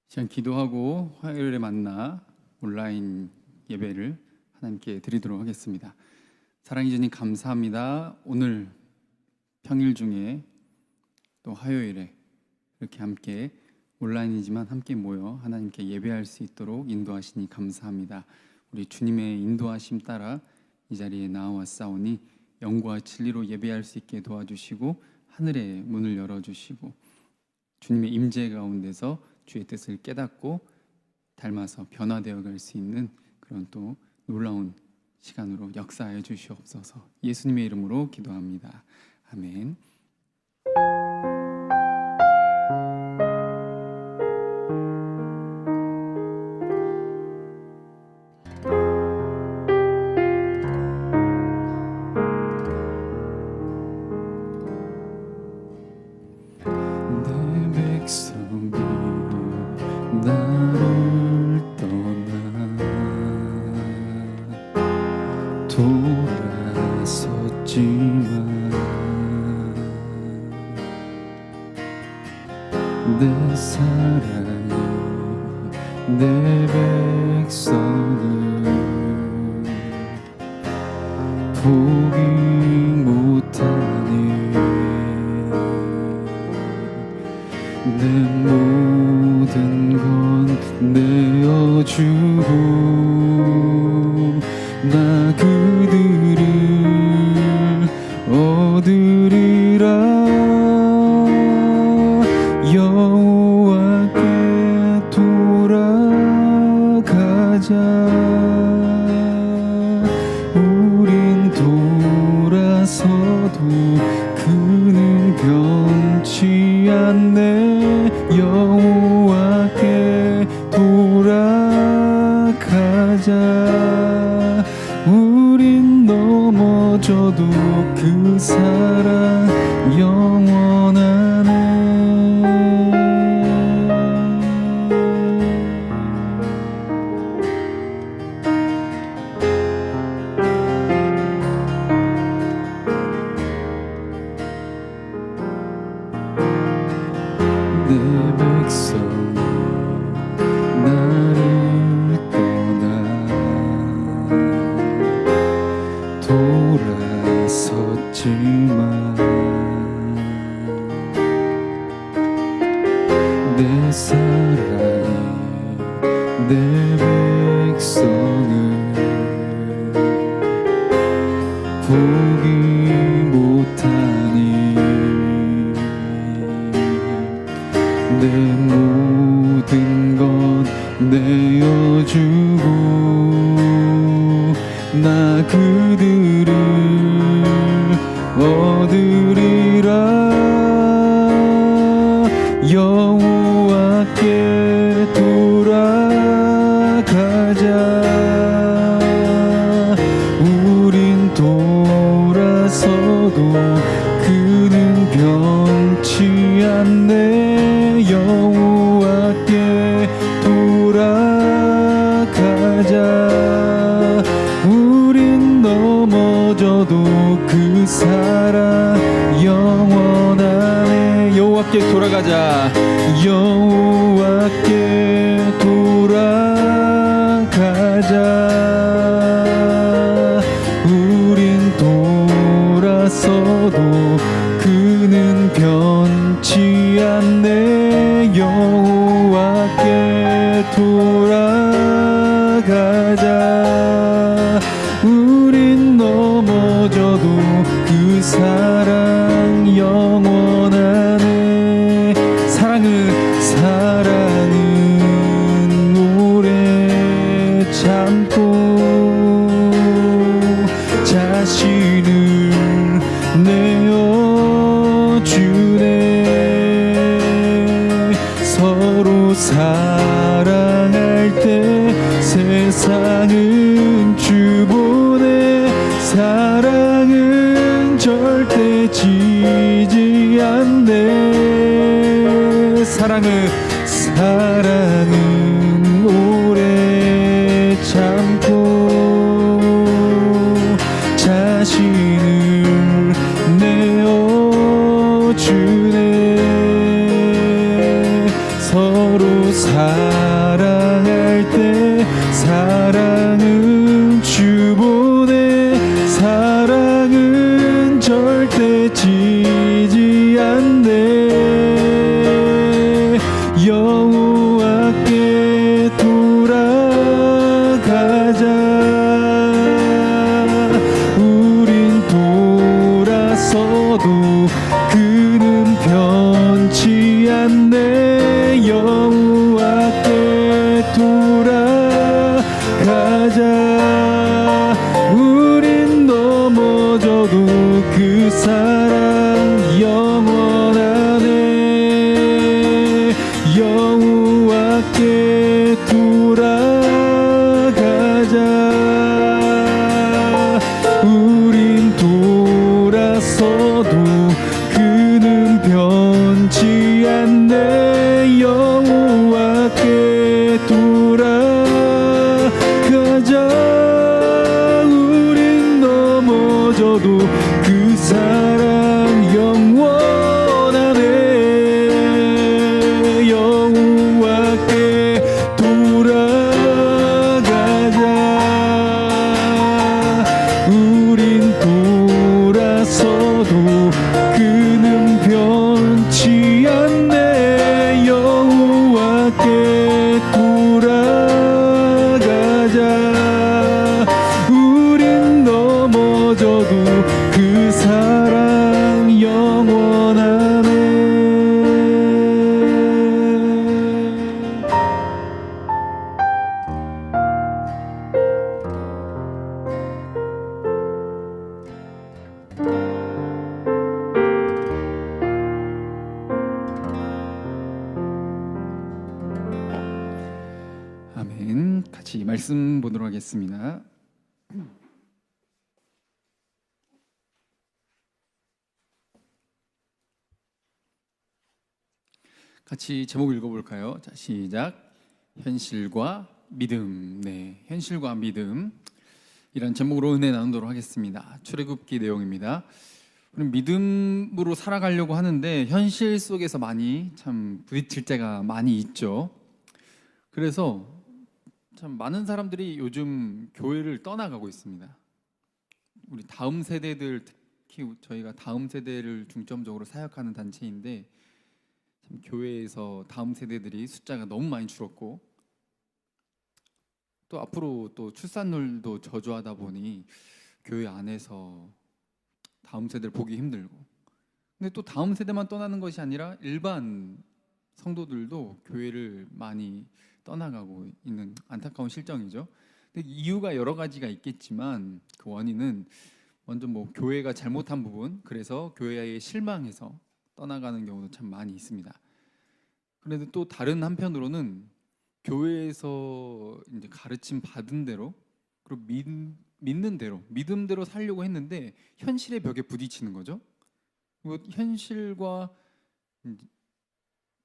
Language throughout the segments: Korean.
시간 기도하고 화요일에 만나 온라인 예배를 하나님께 드리도록 하겠습니다. 사랑해 주님 감사합니다. 오늘 평일 중에 또 화요일에 이렇게 함께 온라인이지만 함께 모여 하나님께 예배할 수 있도록 인도하시니 감사합니다. 우리 주님의 인도하심 따라 이 자리에 나와싸우니 영과 진리로 예배할 수 있게 도와주시고 하늘의 문을 열어주시고 주님의 임재 가운데서 주의 뜻을 깨닫고 닮아서 변화되어 갈 수 있는 그런 또 놀라운 시간으로 역사해 주시옵소서. 예수님의 이름으로 기도합니다. 아멘. 내 백성이 나를 떠나 돌아섰지만 내 사랑이 내 백성을 포기 못하니 내 모든 건 내어주고 나 그들을 얻으리라. 여호와께 돌아가자. 우린 돌아서도 그는 변치 않네. 여호와께 돌아가자. 우린 넘어져도 그 사랑 영원하네. 내 백성이 나를 떠나 돌아섰지만 내 사랑이 내 백성을 포기 못하니 내 모든 것 내어주고 나 그들을 얻으리라. 여호와께 돌아가자. 우린 돌아서도 그는 변치 않네. 여호와께 돌아가자. 우린 넘어져도 그 사랑 영원하네. 여호와께 돌아가자. 여호와께 돌아가자. 우린 돌아서도 그는 변치 않네. 여호와께 돌아가자. 우린 넘어져도 그 사랑 영원하네. 사랑은 오래 참고 자신을 내어주네. 서로 사랑할 때 세상은 주보네. 사랑은 절대 지지 않네. 사랑은 오래 참고 자신을 내어주네. 서로 사랑할 때 사랑은 주보내 사랑은 절대 지지 않네 여호와께 돌아가자 우린 돌아서도 그는 변치 않네 여호와께 돌아가자 우린 넘어져도 그 사랑 영원하네 여호와께 돌아가자 우린 돌아서도 그는 변치 않네 여호와께 돌아가자 우린 넘어져도 그 사랑 영원하네 여호와께 돌아가자 우린 돌아서도 그는 변치 않네 여호와께 돌아가자 우린 넘어져도 그 사랑 영원하네 아멘. 같이 말씀 보도록 하겠습니다. 같이 제목 읽어볼까요? 자, 시작. 현실과 믿음. 네, 현실과 믿음. 이란 제목으로 은혜 나누도록 하겠습니다. 출애굽기 내용입니다. 우리 믿음으로 살아가려고 하는데 현실 속에서 많이 참 부딪힐 때가 많이 있죠. 그래서 참 많은 사람들이 요즘 교회를 떠나가고 있습니다. 우리 다음 세대들, 특히 저희가 다음 세대를 중점적으로 사역하는 단체인데 참 교회에서 다음 세대들이 숫자가 너무 많이 줄었고 또 앞으로 또 출산율도 저조하다 보니 교회 안에서 다음 세대를 보기 힘들고 근데 또 다음 세대만 떠나는 것이 아니라 일반 성도들도 교회를 많이 떠나가고 있는 안타까운 실정이죠. 근데 이유가 여러 가지가 있겠지만 그 원인은 먼저 뭐 교회가 잘못한 부분, 그래서 교회에 실망해서 떠나가는 경우도 참 많이 있습니다. 그런데 또 다른 한편으로는 교회에서 이제 가르침 받은 대로 그리고 믿는 대로 믿음대로 살려고 했는데 현실의 벽에 부딪히는 거죠. 그리고 현실과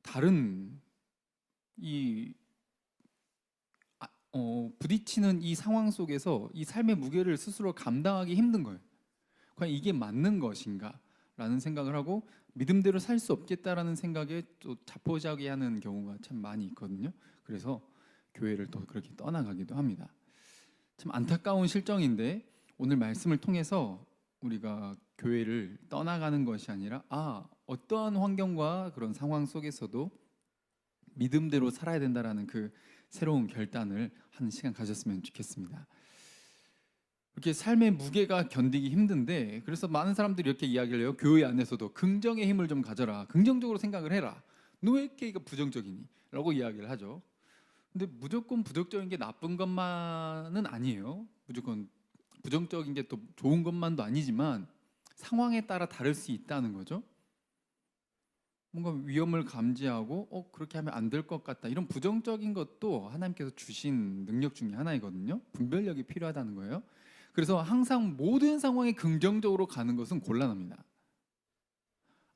다른 이 부딪히는 이 상황 속에서 이 삶의 무게를 스스로 감당하기 힘든 거예요. 과연 이게 맞는 것인가? 라는 생각을 하고 믿음대로 살 수 없겠다라는 생각에 또 자포자기하는 경우가 참 많이 있거든요. 그래서 교회를 또 그렇게 떠나가기도 합니다. 참 안타까운 실정인데 오늘 말씀을 통해서 우리가 교회를 떠나가는 것이 아니라 어떠한 환경과 그런 상황 속에서도 믿음대로 살아야 된다라는 그 새로운 결단을 하는 시간 가졌으면 좋겠습니다. 이렇게 삶의 무게가 견디기 힘든데 그래서 많은 사람들이 이렇게 이야기를 해요. 교회 안에서도 긍정의 힘을 좀 가져라. 긍정적으로 생각을 해라. 너 왜 이렇게 부정적이니? 라고 이야기를 하죠. 근데 무조건 부정적인 게 나쁜 것만은 아니에요. 무조건 부정적인 게 또 좋은 것만도 아니지만 상황에 따라 다를 수 있다는 거죠. 뭔가 위험을 감지하고 그렇게 하면 안 될 것 같다. 이런 부정적인 것도 하나님께서 주신 능력 중에 하나이거든요. 분별력이 필요하다는 거예요. 그래서 항상 모든 상황에 긍정적으로 가는 것은 곤란합니다.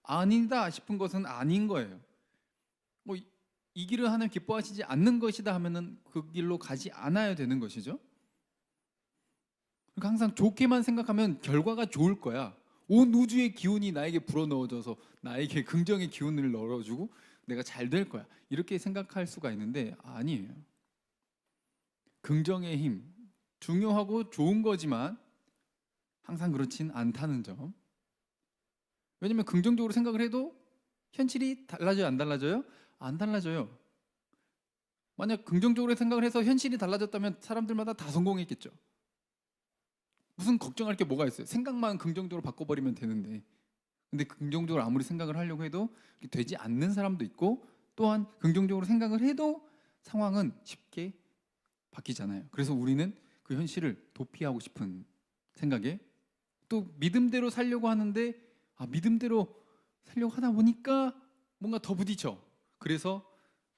아니다 싶은 것은 아닌 거예요. 이 길을 하나님 기뻐하시지 않는 것이다 하면은 그 길로 가지 않아야 되는 것이죠. 그러니까 항상 좋게만 생각하면 결과가 좋을 거야. 온 우주의 기운이 나에게 불어넣어져서 나에게 긍정의 기운을 넣어주고 내가 잘 될 거야. 이렇게 생각할 수가 있는데 아니에요. 긍정의 힘, 중요하고 좋은 거지만 항상 그렇진 않다는 점. 왜냐면 긍정적으로 생각을 해도 현실이 달라져요, 안 달라져요? 안 달라져요. 만약 긍정적으로 생각을 해서 현실이 달라졌다면 사람들마다 다 성공했겠죠. 무슨 걱정할 게 뭐가 있어요? 생각만 긍정적으로 바꿔버리면 되는데. 근데 긍정적으로 아무리 생각을 하려고 해도 되지 않는 사람도 있고, 또한 긍정적으로 생각을 해도 상황은 쉽게 바뀌잖아요. 그래서 우리는 그 현실을 도피하고 싶은 생각에 또 믿음대로 살려고 하는데, 믿음대로 살려고 하다 보니까 뭔가 더 부딪혀. 그래서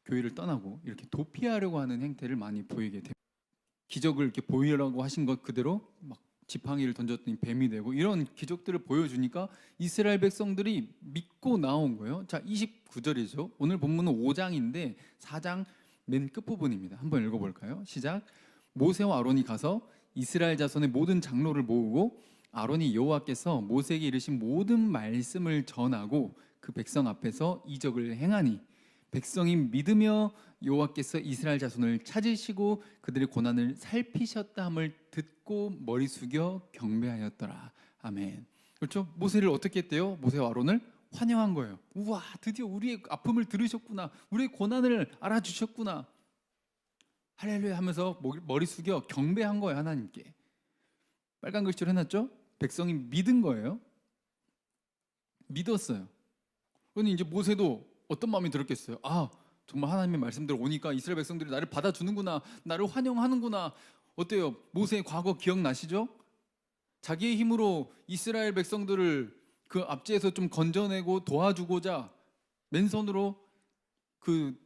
교회를 떠나고 이렇게 도피하려고 하는 행태를 많이 보이게 됩니다. 기적을 이렇게 보이라고 하신 것 그대로 막 지팡이를 던졌더니 뱀이 되고 이런 기적들을 보여주니까 이스라엘 백성들이 믿고 나온 거예요. 자, 29절이죠. 오늘 본문은 5장인데 4장 맨 끝부분입니다. 한번 읽어볼까요? 시작. 모세와 아론이 가서 이스라엘 자손의 모든 장로를 모으고 아론이 여호와께서 모세에게 이르신 모든 말씀을 전하고 그 백성 앞에서 이적을 행하니 백성이 믿으며 여호와께서 이스라엘 자손을 찾으시고 그들의 고난을 살피셨다 함을 듣고 머리 숙여 경배하였더라. 아멘. 그렇죠? 모세를 어떻게 했대요? 모세와 아론을 환영한 거예요. 우와, 드디어 우리의 아픔을 들으셨구나. 우리의 고난을 알아주셨구나. 할렐루야 하면서 머리 숙여 경배한 거예요, 하나님께. 빨간 글씨로 해놨죠? 백성이 믿은 거예요. 믿었어요. 그러니 이제 모세도 어떤 마음이 들었겠어요? 정말 하나님의 말씀대로 오니까 이스라엘 백성들이 나를 받아주는구나, 나를 환영하는구나. 어때요? 모세의 과거 기억나시죠? 자기의 힘으로 이스라엘 백성들을 그 압제에서 좀 건져내고 도와주고자 맨손으로 그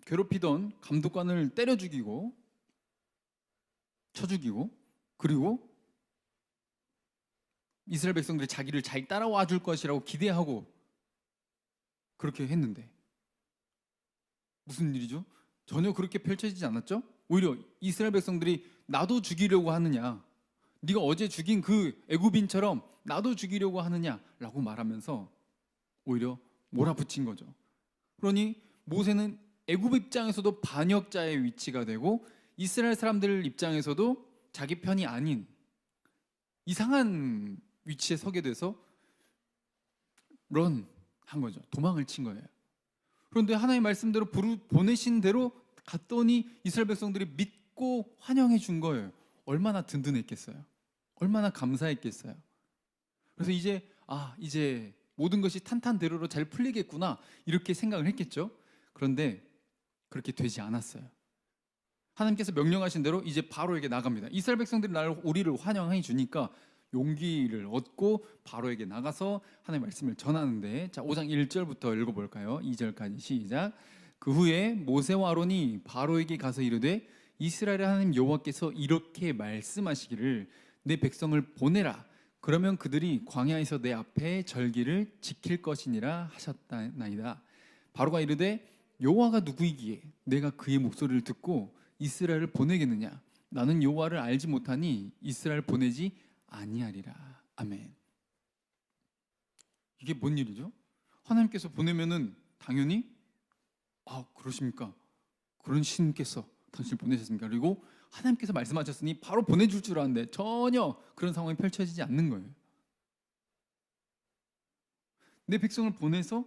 괴롭히던 감독관을 때려 죽이고 쳐 죽이고, 그리고 이스라엘 백성들이 자기를 잘 따라와 줄 것이라고 기대하고 그렇게 했는데 무슨 일이죠? 전혀 그렇게 펼쳐지지 않았죠? 오히려 이스라엘 백성들이 나도 죽이려고 하느냐, 네가 어제 죽인 그 애굽인처럼 나도 죽이려고 하느냐라고 말하면서 오히려 몰아붙인 거죠. 그러니 모세는 애굽 입장에서도 반역자의 위치가 되고 이스라엘 사람들 입장에서도 자기 편이 아닌 이상한 위치에 서게 돼서 한 거죠. 도망을 친 거예요. 그런데 하나님의 말씀대로 보내신 대로 갔더니 이스라엘 백성들이 믿고 환영해 준 거예요. 얼마나 든든했겠어요. 얼마나 감사했겠어요. 그래서 이제 모든 것이 탄탄대로로 잘 풀리겠구나 이렇게 생각을 했겠죠. 그런데 그렇게 되지 않았어요. 하나님께서 명령하신 대로 이제 바로에게 나갑니다. 이스라엘 백성들이 우리를 환영해 주니까 용기를 얻고 바로에게 나가서 하나님의 말씀을 전하는데, 자, 5장 1절부터 읽어볼까요? 2절까지 시작. 그 후에 모세와 아론이 바로에게 가서 이르되 이스라엘의 하나님 여호와께서 이렇게 말씀하시기를 내 백성을 보내라. 그러면 그들이 광야에서 내 앞에 절기를 지킬 것이니라 하셨나이다. 바로가 이르되 여호와가 누구이기에 내가 그의 목소리를 듣고 이스라엘을 보내겠느냐? 나는 여호와를 알지 못하니 이스라엘 보내지 아니하리라. 아멘. 이게 뭔 일이죠? 하나님께서 보내면은 당연히 그러십니까? 그런 신께서 당신을 보내셨습니까? 그리고 하나님께서 말씀하셨으니 바로 보내줄 줄 알았는데 전혀 그런 상황이 펼쳐지지 않는 거예요. 내 백성을 보내서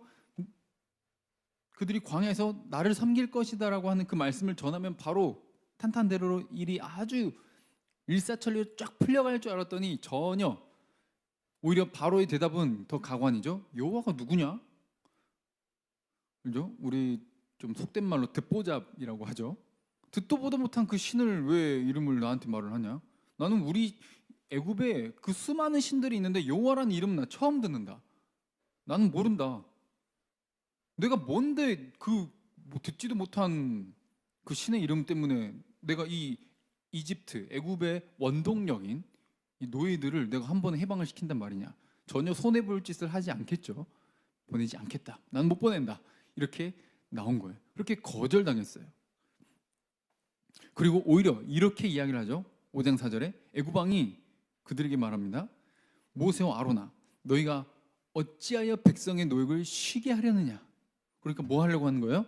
그들이 광야에서 나를 섬길 것이다라고 하는 그 말씀을 전하면 바로 탄탄대로로 일이 아주 일사천리로 쫙 풀려갈 줄 알았더니 전혀, 오히려 바로의 대답은 더 가관이죠. 여호와가 누구냐? 그죠? 우리 좀 속된 말로 듣보잡이라고 하죠. 듣도 보도 못한 그 신을 왜 이름을 나한테 말을 하냐? 나는 우리 애굽에 그 수많은 신들이 있는데 여호와라는 이름은 나 처음 듣는다. 나는 모른다. 내가 뭔데 뭐 듣지도 못한 그 신의 이름 때문에 내가 이 이집트, 애굽의 원동력인 이 노예들을 내가 한 번에 해방을 시킨단 말이냐? 전혀 손해볼 짓을 하지 않겠죠. 보내지 않겠다. 난 못 보낸다. 이렇게 나온 거예요. 그렇게 거절당했어요. 그리고 오히려 이렇게 이야기를 하죠. 5장 4절에 애굽 왕이 그들에게 말합니다. 모세와 아론아, 너희가 어찌하여 백성의 노역을 쉬게 하려느냐? 그러니까 뭐 하려고 하는 거예요?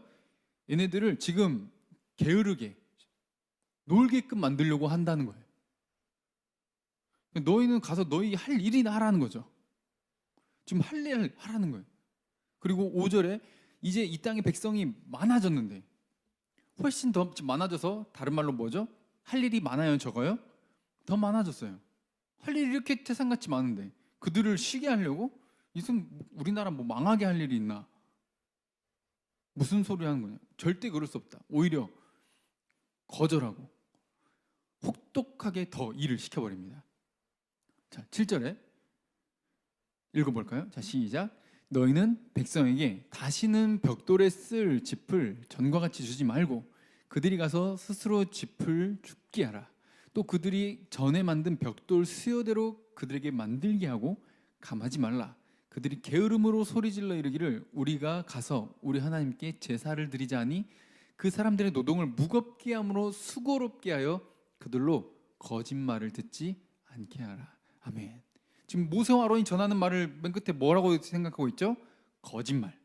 얘네들을 지금 게으르게 놀게끔 만들려고 한다는 거예요. 너희는 가서 너희 할 일이나 하라는 거죠. 지금 할 일 하라는 거예요. 그리고 5절에 이제 이 땅의 백성이 많아졌는데, 훨씬 더 많아져서 다른 말로 뭐죠? 할 일이 많아요, 적어요? 더 많아졌어요. 할 일이 이렇게 태산같이 많은데 그들을 쉬게 하려고? 무슨 우리나라 뭐 망하게 할 일이 있나? 무슨 소리 하는 거냐? 절대 그럴 수 없다. 오히려 거절하고 혹독하게 더 일을 시켜버립니다. 자, 7절에 읽어볼까요? 자, 시작. 너희는 백성에게 다시는 벽돌에 쓸 짚을 전과 같이 주지 말고 그들이 가서 스스로 짚을 줍게 하라. 또 그들이 전에 만든 벽돌 수요대로 그들에게 만들게 하고 감하지 말라. 그들이 게으름으로 소리질러 이르기를 우리가 가서 우리 하나님께 제사를 드리자 하니 그 사람들의 노동을 무겁게 함으로 수고롭게 하여 그들로 거짓말을 듣지 않게 하라. 아멘. 지금 모세와 아론이 전하는 말을 맨 끝에 뭐라고 생각하고 있죠? 거짓말.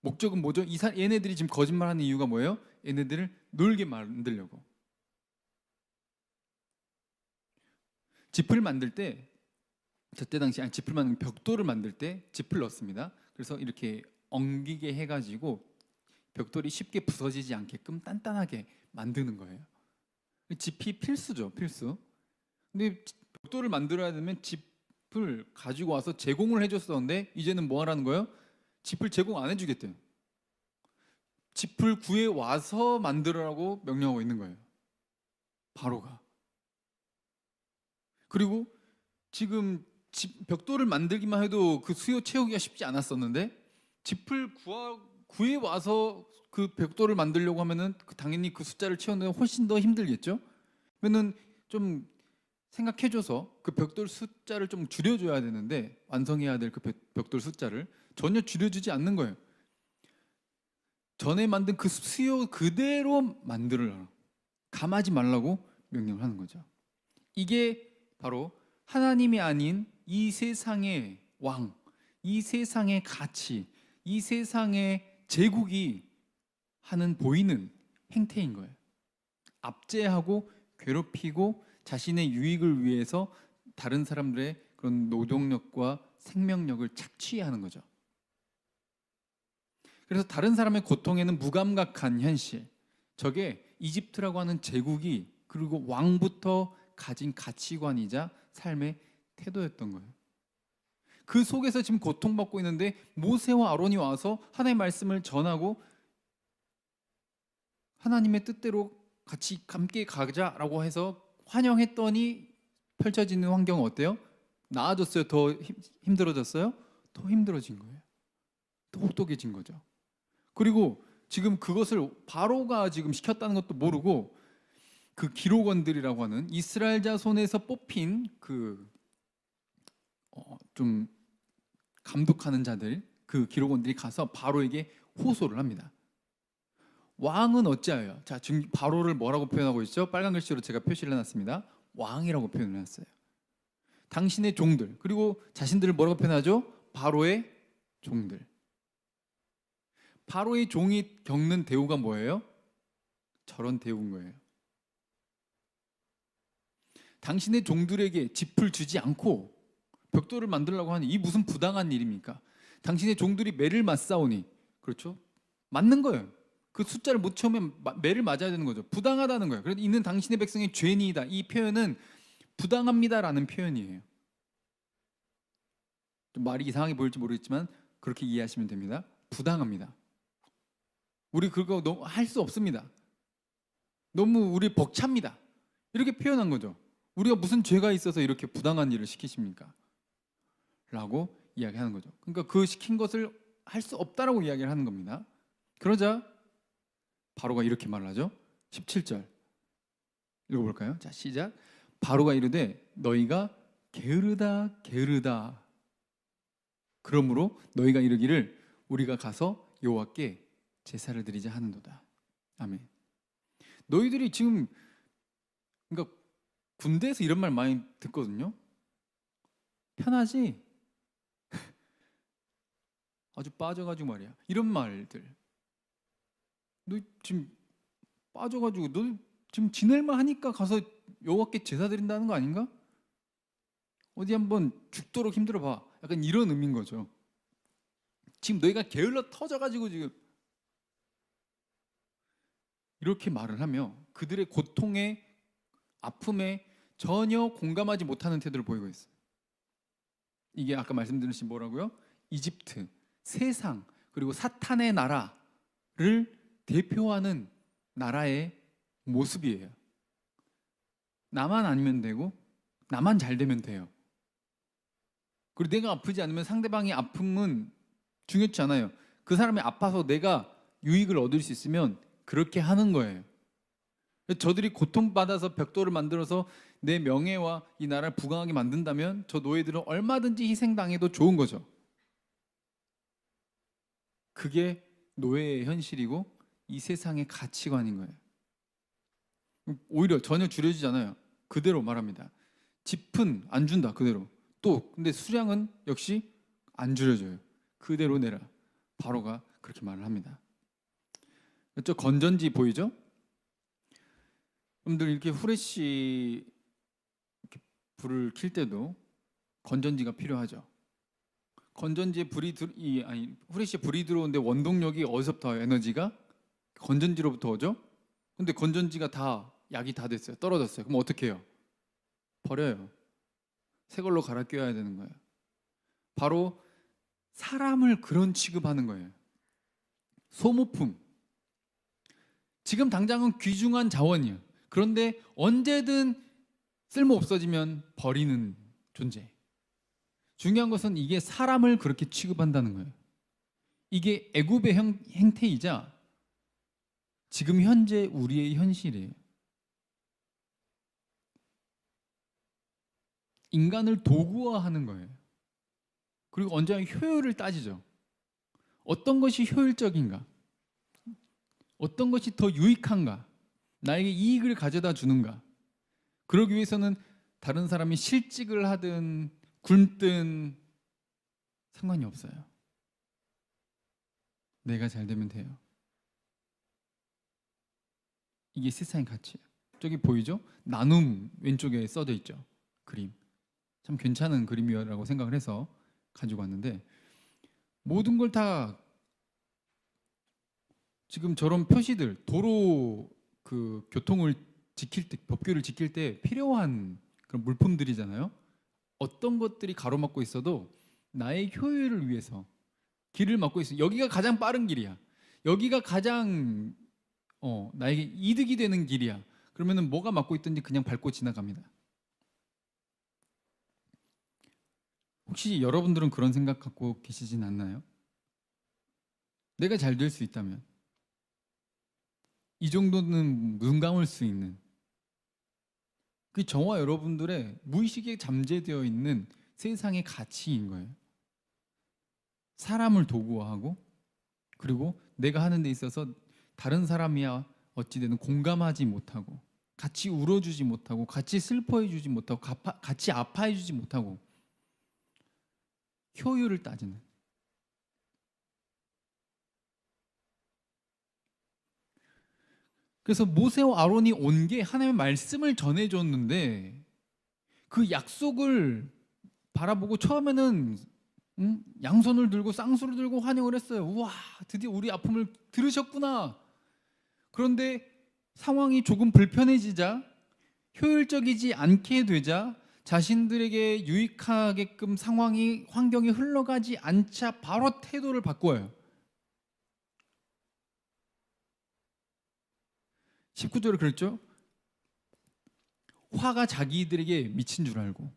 목적은 뭐죠? 얘네들이 지금 거짓말하는 이유가 뭐예요? 얘네들을 놀게 만들려고. 짚을 만들 때, 저때 당시 짚을 만든 벽돌을 만들 때 짚을 넣습니다. 그래서 이렇게 엉기게 해가지고 벽돌이 쉽게 부서지지 않게끔 단단하게 만드는 거예요. 짚이 필수죠, 필수. 근데 벽돌을 만들어야 되면 짚을 가지고 와서 제공을 해줬었는데 이제는 뭐 하라는 거예요? 짚을 제공 안 해주겠대요. 짚을 구해 와서 만들으라고 명령하고 있는 거예요, 바로가. 그리고 지금 벽돌을 만들기만 해도 그 수요 채우기가 쉽지 않았었는데 짚을 구해 와서 그 벽돌을 만들려고 하면은 당연히 그 숫자를 채우는 데 훨씬 더 힘들겠죠. 그러면은 좀 생각해줘서 그 벽돌 숫자를 좀 줄여줘야 되는데, 완성해야 될 그 벽돌 숫자를 전혀 줄여주지 않는 거예요. 전에 만든 그 수요 그대로 만들으라, 감하지 말라고 명령을 하는 거죠. 이게 바로 하나님이 아닌 이 세상의 왕, 이 세상의 가치, 이 세상의 제국이 하는 보이는 행태인 거예요. 압제하고 괴롭히고 자신의 유익을 위해서 다른 사람들의 그런 노동력과 생명력을 착취하는 거죠. 그래서 다른 사람의 고통에는 무감각한 현실, 저게 이집트라고 하는 제국이 그리고 왕부터 가진 가치관이자 삶의 태도였던 거예요. 그 속에서 지금 고통받고 있는데 모세와 아론이 와서 하나님의 말씀을 전하고 하나님의 뜻대로 같이 함께 가자라고 해서 환영했더니 펼쳐지는 환경은 어때요? 나아졌어요? 더 힘들어졌어요? 더 힘들어진 거예요. 더 혹독해진 거죠. 그리고 지금 그것을 바로가 지금 시켰다는 것도 모르고 그 기록원들이라고 하는 이스라엘 자손에서 뽑힌 그 좀 감독하는 자들, 그 기록원들이 가서 바로에게 호소를 합니다. 왕은 어찌하여? 자, 지금 바로를 뭐라고 표현하고 있죠? 빨간 글씨로 제가 표시를 해놨습니다. 왕이라고 표현을 해놨어요. 당신의 종들, 그리고 자신들을 뭐라고 표현하죠? 바로의 종들. 바로의 종이 겪는 대우가 뭐예요? 저런 대우인 거예요. 당신의 종들에게 짚을 주지 않고 벽돌을 만들려고 하니 이 무슨 부당한 일입니까? 당신의 종들이 매를 맞사오니, 그렇죠? 맞는 거예요. 그 숫자를 못 채우면 매를 맞아야 되는 거죠. 부당하다는 거예요. 그래서 이는 당신의 백성의 죄니이다. 이 표현은 부당합니다라는 표현이에요. 좀 말이 이상하게 보일지 모르겠지만 그렇게 이해하시면 됩니다. 부당합니다. 우리 그거 너무 할 수 없습니다. 너무 우리 벅찹니다. 이렇게 표현한 거죠. 우리가 무슨 죄가 있어서 이렇게 부당한 일을 시키십니까? 라고 이야기하는 거죠. 그러니까 그 시킨 것을 할 수 없다라고 이야기를 하는 겁니다. 그러자 바로가 이렇게 말하죠. 17절 읽어볼까요? 자, 시작. 바로가 이르되 너희가 게으르다 게으르다. 그러므로 너희가 이르기를 우리가 가서 여호와께 제사를 드리자 하는도다. 아멘. 너희들이 지금, 그러니까 군대에서 이런 말 많이 듣거든요. 편하지? 아주 빠져가지고 말이야. 이런 말들. 너 지금 빠져가지고 너 지금 지낼만 하니까 가서 여호와께 제사 드린다는 거 아닌가? 어디 한번 죽도록 힘들어 봐. 약간 이런 의미인 거죠. 지금 너희가 게을러 터져가지고 지금 이렇게 말을 하며 그들의 고통에 아픔에 전혀 공감하지 못하는 태도를 보이고 있어요. 이게 아까 말씀드린 뭐라고요? 이집트, 세상, 그리고 사탄의 나라를 대표하는 나라의 모습이에요. 나만 아니면 되고 나만 잘 되면 돼요. 그리고 내가 아프지 않으면 상대방의 아픔은 중요치 않아요. 그 사람이 아파서 내가 유익을 얻을 수 있으면 그렇게 하는 거예요. 저들이 고통받아서 벽돌을 만들어서 내 명예와 이 나라를 부강하게 만든다면 저 노예들은 얼마든지 희생당해도 좋은 거죠. 그게 노예의 현실이고 이 세상의 가치관인 거예요. 오히려 전혀 줄여지지 않아요. 그대로 말합니다. 짚은 안 준다 그대로. 또 근데 수량은 역시 안 줄여줘요. 그대로 내라. 바로가 그렇게 말을 합니다. 저 건전지 보이죠? 여러분들 이렇게 후레쉬 이렇게 불을 켤 때도 건전지가 필요하죠. 건전지에 후레쉬에 불이 들어오는데 원동력이 어디서부터 와요? 에너지가 건전지로부터 오죠. 근데 건전지가 다 약이 다 됐어요. 떨어졌어요. 그럼 어떻게 해요? 버려요. 새 걸로 갈아 껴야 되는 거예요. 바로 사람을 그런 취급하는 거예요. 소모품. 지금 당장은 귀중한 자원이에요. 그런데 언제든 쓸모 없어지면 버리는 존재. 중요한 것은 이게 사람을 그렇게 취급한다는 거예요. 이게 애굽의 행태이자 지금 현재 우리의 현실이에요. 인간을 도구화하는 거예요. 그리고 언제나 효율을 따지죠. 어떤 것이 효율적인가? 어떤 것이 더 유익한가? 나에게 이익을 가져다 주는가? 그러기 위해서는 다른 사람이 실직을 하든 굶든 상관이 없어요. 내가 잘 되면 돼요. 이게 세상의 가치예요. 저기 보이죠? 나눔 왼쪽에 써져 있죠. 그림. 참 괜찮은 그림이라고 생각을 해서 가지고 왔는데 모든 걸 다 지금 저런 표시들 도로 그 교통을 지킬 때 법규를 지킬 때 필요한 그런 물품들이잖아요. 어떤 것들이 가로막고 있어도 나의 효율을 위해서 길을 막고 있어. 여기가 가장 빠른 길이야. 여기가 가장 나에게 이득이 되는 길이야. 그러면은 뭐가 막고 있든지 그냥 밟고 지나갑니다. 혹시 여러분들은 그런 생각 갖고 계시진 않나요? 내가 잘 될 수 있다면 이 정도는 눈 감을 수 있는 그 저와 여러분들의 무의식에 잠재되어 있는 세상의 가치인 거예요. 사람을 도구화하고 그리고 내가 하는 데 있어서 다른 사람이야 어찌되든 공감하지 못하고 같이 울어주지 못하고 같이 슬퍼해주지 못하고 같이 아파해주지 못하고 효율을 따지는 그래서 모세와 아론이 온 게 하나님의 말씀을 전해줬는데 그 약속을 바라보고 처음에는 양손을 들고 쌍수를 들고 환영을 했어요. 우와, 드디어 우리 아픔을 들으셨구나. 그런데 상황이 조금 불편해지자 효율적이지 않게 되자 자신들에게 유익하게끔 환경이 흘러가지 않자 바로 태도를 바꿔요. 19절에 그랬죠. 화가 자기들에게 미친 줄 알고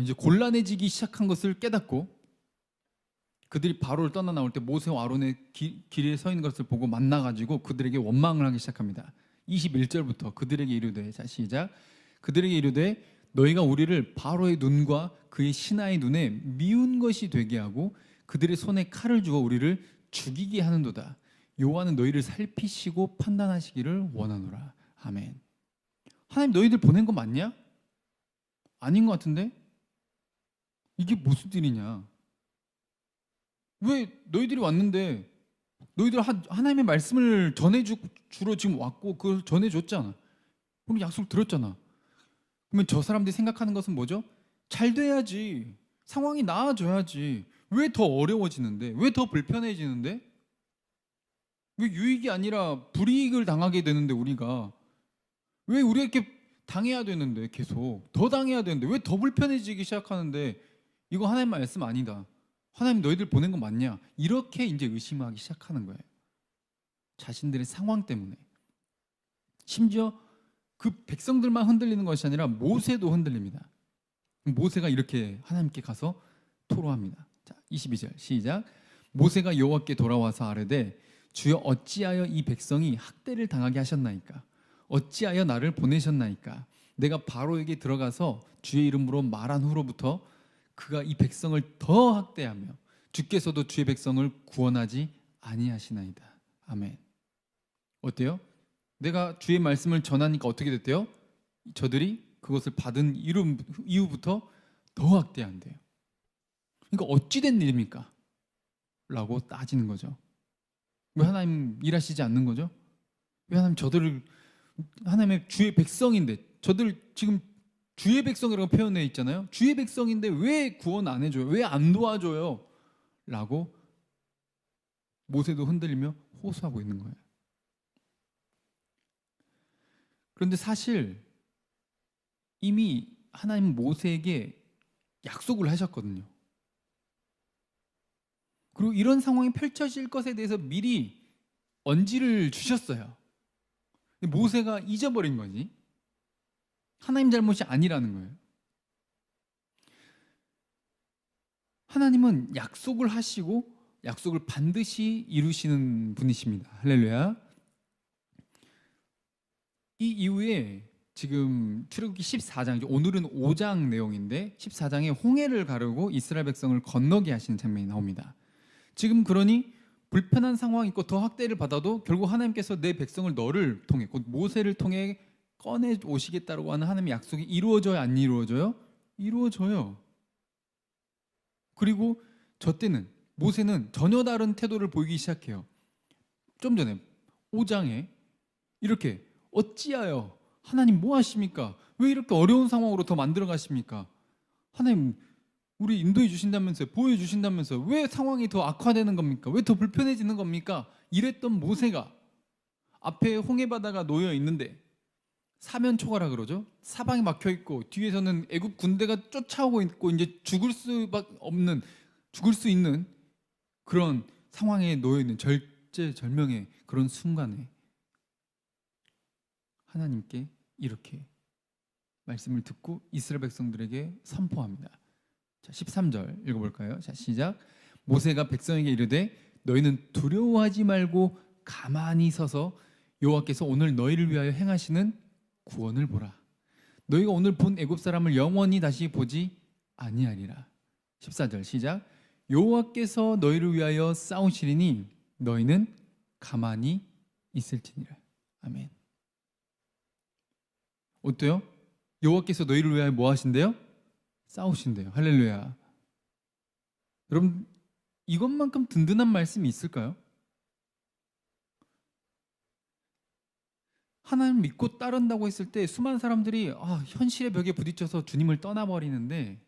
이제 곤란해지기 시작한 것을 깨닫고 그들이 바로를 떠나 나올 때 모세와 아론의 길에 서 있는 것을 보고 만나가지고 그들에게 원망을 하기 시작합니다. 21절부터 그들에게 이르되, 자 시작. 그들에게 이르되 너희가 우리를 바로의 눈과 그의 신하의 눈에 미운 것이 되게 하고 그들의 손에 칼을 주어 우리를 죽이게 하는도다. 여호와는 너희를 살피시고 판단하시기를 원하노라. 아멘. 하나님 너희들 보낸 거 맞냐? 아닌 것 같은데? 이게 무슨 일이냐? 왜 너희들이 왔는데 너희들 하나님의 말씀을 전해주러 지금 왔고 그걸 전해줬잖아. 우리 약속 들었잖아. 그러면 저 사람들이 생각하는 것은 뭐죠? 잘 돼야지. 상황이 나아져야지. 왜 더 어려워지는데? 왜 더 불편해지는데? 왜 유익이 아니라 불이익을 당하게 되는데 우리가 왜 우리가 이렇게 당해야 되는데 계속 더 당해야 되는데 왜 더 불편해지기 시작하는데 이거 하나님 말씀 아니다. 하나님 너희들 보낸 거 맞냐? 이렇게 이제 의심하기 시작하는 거예요. 자신들의 상황 때문에. 심지어 그 백성들만 흔들리는 것이 아니라 모세도 흔들립니다. 모세가 이렇게 하나님께 가서 토로합니다. 자, 22절 시작. 모세가 여호와께 돌아와서 아뢰되 주여 어찌하여 이 백성이 학대를 당하게 하셨나이까? 어찌하여 나를 보내셨나이까? 내가 바로에게 들어가서 주의 이름으로 말한 후로부터 그가 이 백성을 더 학대하며 주께서도 주의 백성을 구원하지 아니하시나이다. 아멘. 어때요? 내가 주의 말씀을 전하니까 어떻게 됐대요? 저들이 그것을 받은 이후부터 더 학대한대요. 그러니까 어찌 된 일입니까? 라고 따지는 거죠. 왜 하나님 일하시지 않는 거죠? 왜 하나님 저들을 하나님의 주의 백성인데 저들 지금 주의 백성이라고 표현해 있잖아요. 주의 백성인데 왜 구원 안 해줘요? 왜 안 도와줘요? 라고 모세도 흔들리며 호소하고 있는 거예요. 그런데 사실 이미 하나님 모세에게 약속을 하셨거든요. 그리고 이런 상황이 펼쳐질 것에 대해서 미리 언지를 주셨어요. 모세가 잊어버린 거지. 하나님 잘못이 아니라는 거예요. 하나님은 약속을 하시고 약속을 반드시 이루시는 분이십니다. 할렐루야. 이 이후에 지금 출애굽기 14장, 오늘은 5장 내용인데 14장에 홍해를 가르고 이스라엘 백성을 건너게 하시는 장면이 나옵니다. 지금 그러니 불편한 상황이 있고 더 학대를 받아도 결국 하나님께서 내 백성을 너를 통해 곧 모세를 통해 꺼내 오시겠다고 하는 하나님의 약속이 이루어져요, 안 이루어져요? 이루어져요. 그리고 저 때는 모세는 전혀 다른 태도를 보이기 시작해요. 좀 전에 5장에 이렇게 어찌하여 하나님 뭐 하십니까? 왜 이렇게 어려운 상황으로 더 만들어 가십니까? 하나님 우리 인도해 주신다면서요, 보여 주신다면서요, 왜 상황이 더 악화되는 겁니까? 왜 더 불편해지는 겁니까? 이랬던 모세가 앞에 홍해바다가 놓여 있는데 사면초가라 그러죠. 사방이 막혀 있고 뒤에서는 애굽 군대가 쫓아오고 있고 이제 죽을 수 있는 그런 상황에 놓여 있는 절제절명의 그런 순간에 하나님께 이렇게 말씀을 듣고 이스라엘 백성들에게 선포합니다. 자, 13절 읽어볼까요? 자, 시작. 모세가 백성에게 이르되 너희는 두려워하지 말고 가만히 서서 여호와께서 오늘 너희를 위하여 행하시는 구원을 보라. 너희가 오늘 본 애굽 사람을 영원히 다시 보지 아니하리라. 14절 시작. 여호와께서 너희를 위하여 싸우시리니 너희는 가만히 있을지니라. 아멘. 어때요? 여호와께서 너희를 위하여 뭐 하신대요? 싸우신대요. 할렐루야. 여러분 이것만큼 든든한 말씀이 있을까요? 하나님 믿고 따른다고 했을 때 수많은 사람들이 현실의 벽에 부딪혀서 주님을 떠나버리는데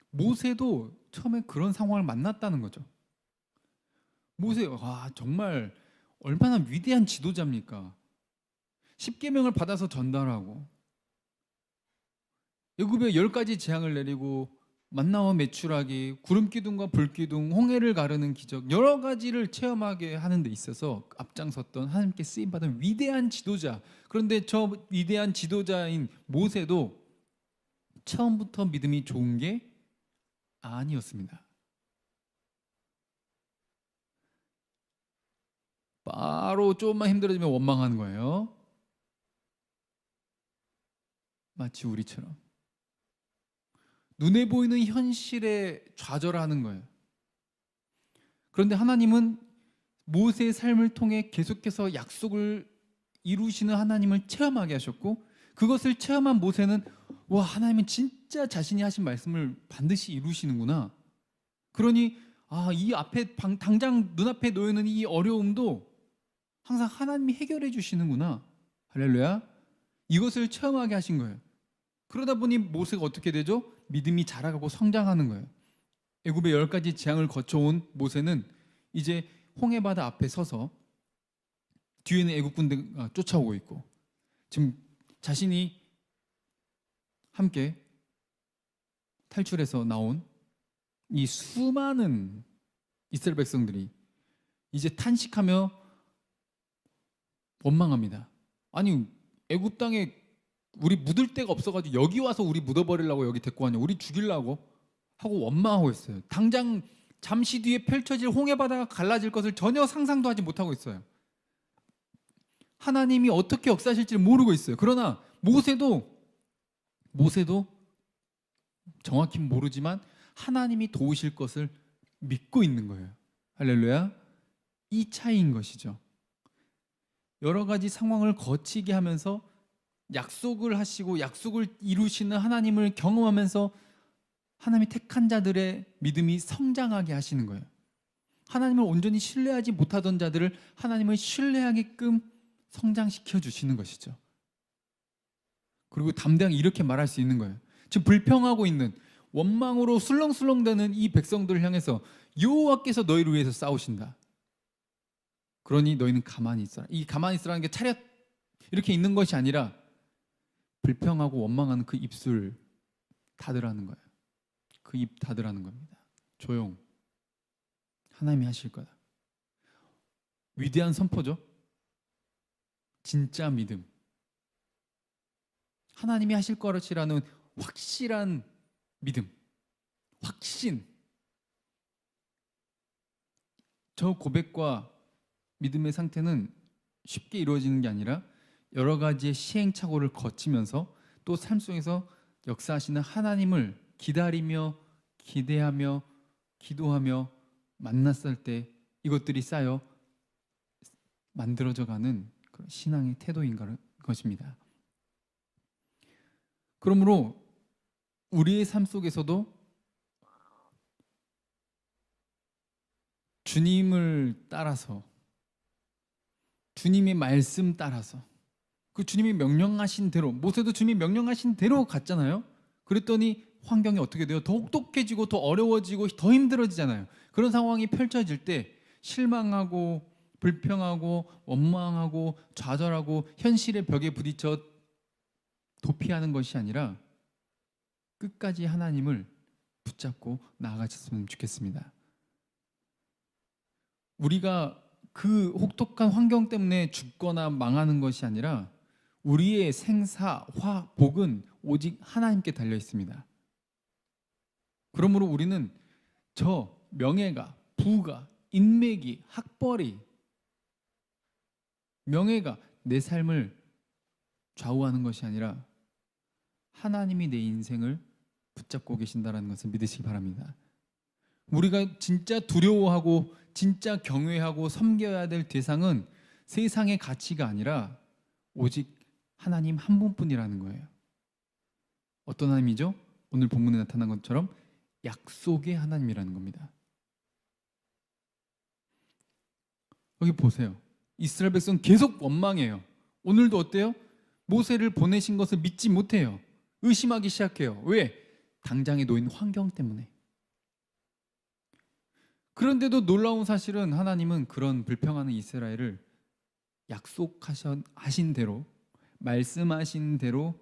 모세도 처음에 그런 상황을 만났다는 거죠. 모세 정말 얼마나 위대한 지도자입니까? 십계명을 받아서 전달하고 애굽에 10가지 재앙을 내리고 만나와 메추라기, 구름 기둥과 불 기둥, 홍해를 가르는 기적 여러 가지를 체험하게 하는 데 있어서 앞장섰던 하나님께 쓰임 받은 위대한 지도자. 그런데 저 위대한 지도자인 모세도 처음부터 믿음이 좋은 게 아니었습니다. 바로 조금만 힘들어지면 원망하는 거예요. 마치 우리처럼 눈에 보이는 현실에 좌절하는 거예요. 그런데 하나님은 모세의 삶을 통해 계속해서 약속을 이루시는 하나님을 체험하게 하셨고 그것을 체험한 모세는 하나님은 진짜 자신이 하신 말씀을 반드시 이루시는구나. 그러니 이 앞에 당장 눈앞에 놓여 있는 이 어려움도 항상 하나님이 해결해 주시는구나. 할렐루야. 이것을 체험하게 하신 거예요. 그러다 보니 모세가 어떻게 되죠? 믿음이 자라가고 성장하는 거예요. 애굽의 10가지 재앙을 거쳐온 모세는 이제 홍해바다 앞에 서서 뒤에는 애굽 군대가 쫓아오고 있고 지금 자신이 함께 탈출해서 나온 이 수많은 이스라엘 백성들이 이제 탄식하며 원망합니다. 아니 애굽 땅에 우리 묻을 데가 없어가지고 여기 와서 우리 묻어버리려고 여기 데리고 왔냐, 우리 죽이려고 하고 원망하고 있어요. 당장 잠시 뒤에 펼쳐질 홍해바다가 갈라질 것을 전혀 상상도 하지 못하고 있어요. 하나님이 어떻게 역사하실지를 모르고 있어요. 그러나 모세도 정확히 모르지만 하나님이 도우실 것을 믿고 있는 거예요. 할렐루야. 이 차이인 것이죠. 여러 가지 상황을 거치게 하면서 약속을 하시고 약속을 이루시는 하나님을 경험하면서 하나님이 택한 자들의 믿음이 성장하게 하시는 거예요. 하나님을 온전히 신뢰하지 못하던 자들을 하나님을 신뢰하게끔 성장시켜 주시는 것이죠. 그리고 담대하게 이렇게 말할 수 있는 거예요. 지금 불평하고 있는, 원망으로 술렁술렁대는 이 백성들을 향해서 여호와께서 너희를 위해서 싸우신다. 그러니 너희는 가만히 있어라. 이 가만히 있으라는 게 차렷 이렇게 있는 것이 아니라 불평하고 원망하는 그 입술 닫으라는 거예요. 그 입 닫으라는 겁니다. 조용. 하나님이 하실 거다. 위대한 선포죠. 진짜 믿음. 하나님이 하실 것이라는 확실한 믿음. 확신. 저 고백과 믿음의 상태는 쉽게 이루어지는 게 아니라 여러 가지의 시행착오를 거치면서 또 삶 속에서 역사하시는 하나님을 기다리며 기대하며 기도하며 만났을 때 이것들이 쌓여 만들어져가는 그런 신앙의 태도인 것입니다. 그러므로 우리의 삶 속에서도 주님을 따라서, 주님의 말씀 따라서, 그 주님이 명령하신 대로, 모세도 주님이 명령하신 대로 갔잖아요. 그랬더니 환경이 어떻게 돼요? 더 혹독해지고 더 어려워지고 더 힘들어지잖아요. 그런 상황이 펼쳐질 때 실망하고 불평하고 원망하고 좌절하고 현실의 벽에 부딪혀 도피하는 것이 아니라 끝까지 하나님을 붙잡고 나아가셨으면 좋겠습니다. 우리가 그 혹독한 환경 때문에 죽거나 망하는 것이 아니라 우리의 생사, 화, 복은 오직 하나님께 달려 있습니다. 그러므로 우리는 저 명예가, 부가, 인맥이, 학벌이, 명예가 내 삶을 좌우하는 것이 아니라 하나님이 내 인생을 붙잡고 계신다는 것을 믿으시기 바랍니다. 우리가 진짜 두려워하고 진짜 경외하고 섬겨야 될 대상은 세상의 가치가 아니라 오직 하나님 한 분뿐이라는 거예요. 어떤 하나님이죠? 오늘 본문에 나타난 것처럼 약속의 하나님이라는 겁니다. 여기 보세요. 이스라엘 백성 계속 원망해요. 오늘도 어때요? 모세를 보내신 것을 믿지 못해요. 의심하기 시작해요. 왜? 당장에 놓인 환경 때문에. 그런데도 놀라운 사실은 하나님은 그런 불평하는 이스라엘을 약속하신 대로, 말씀하신 대로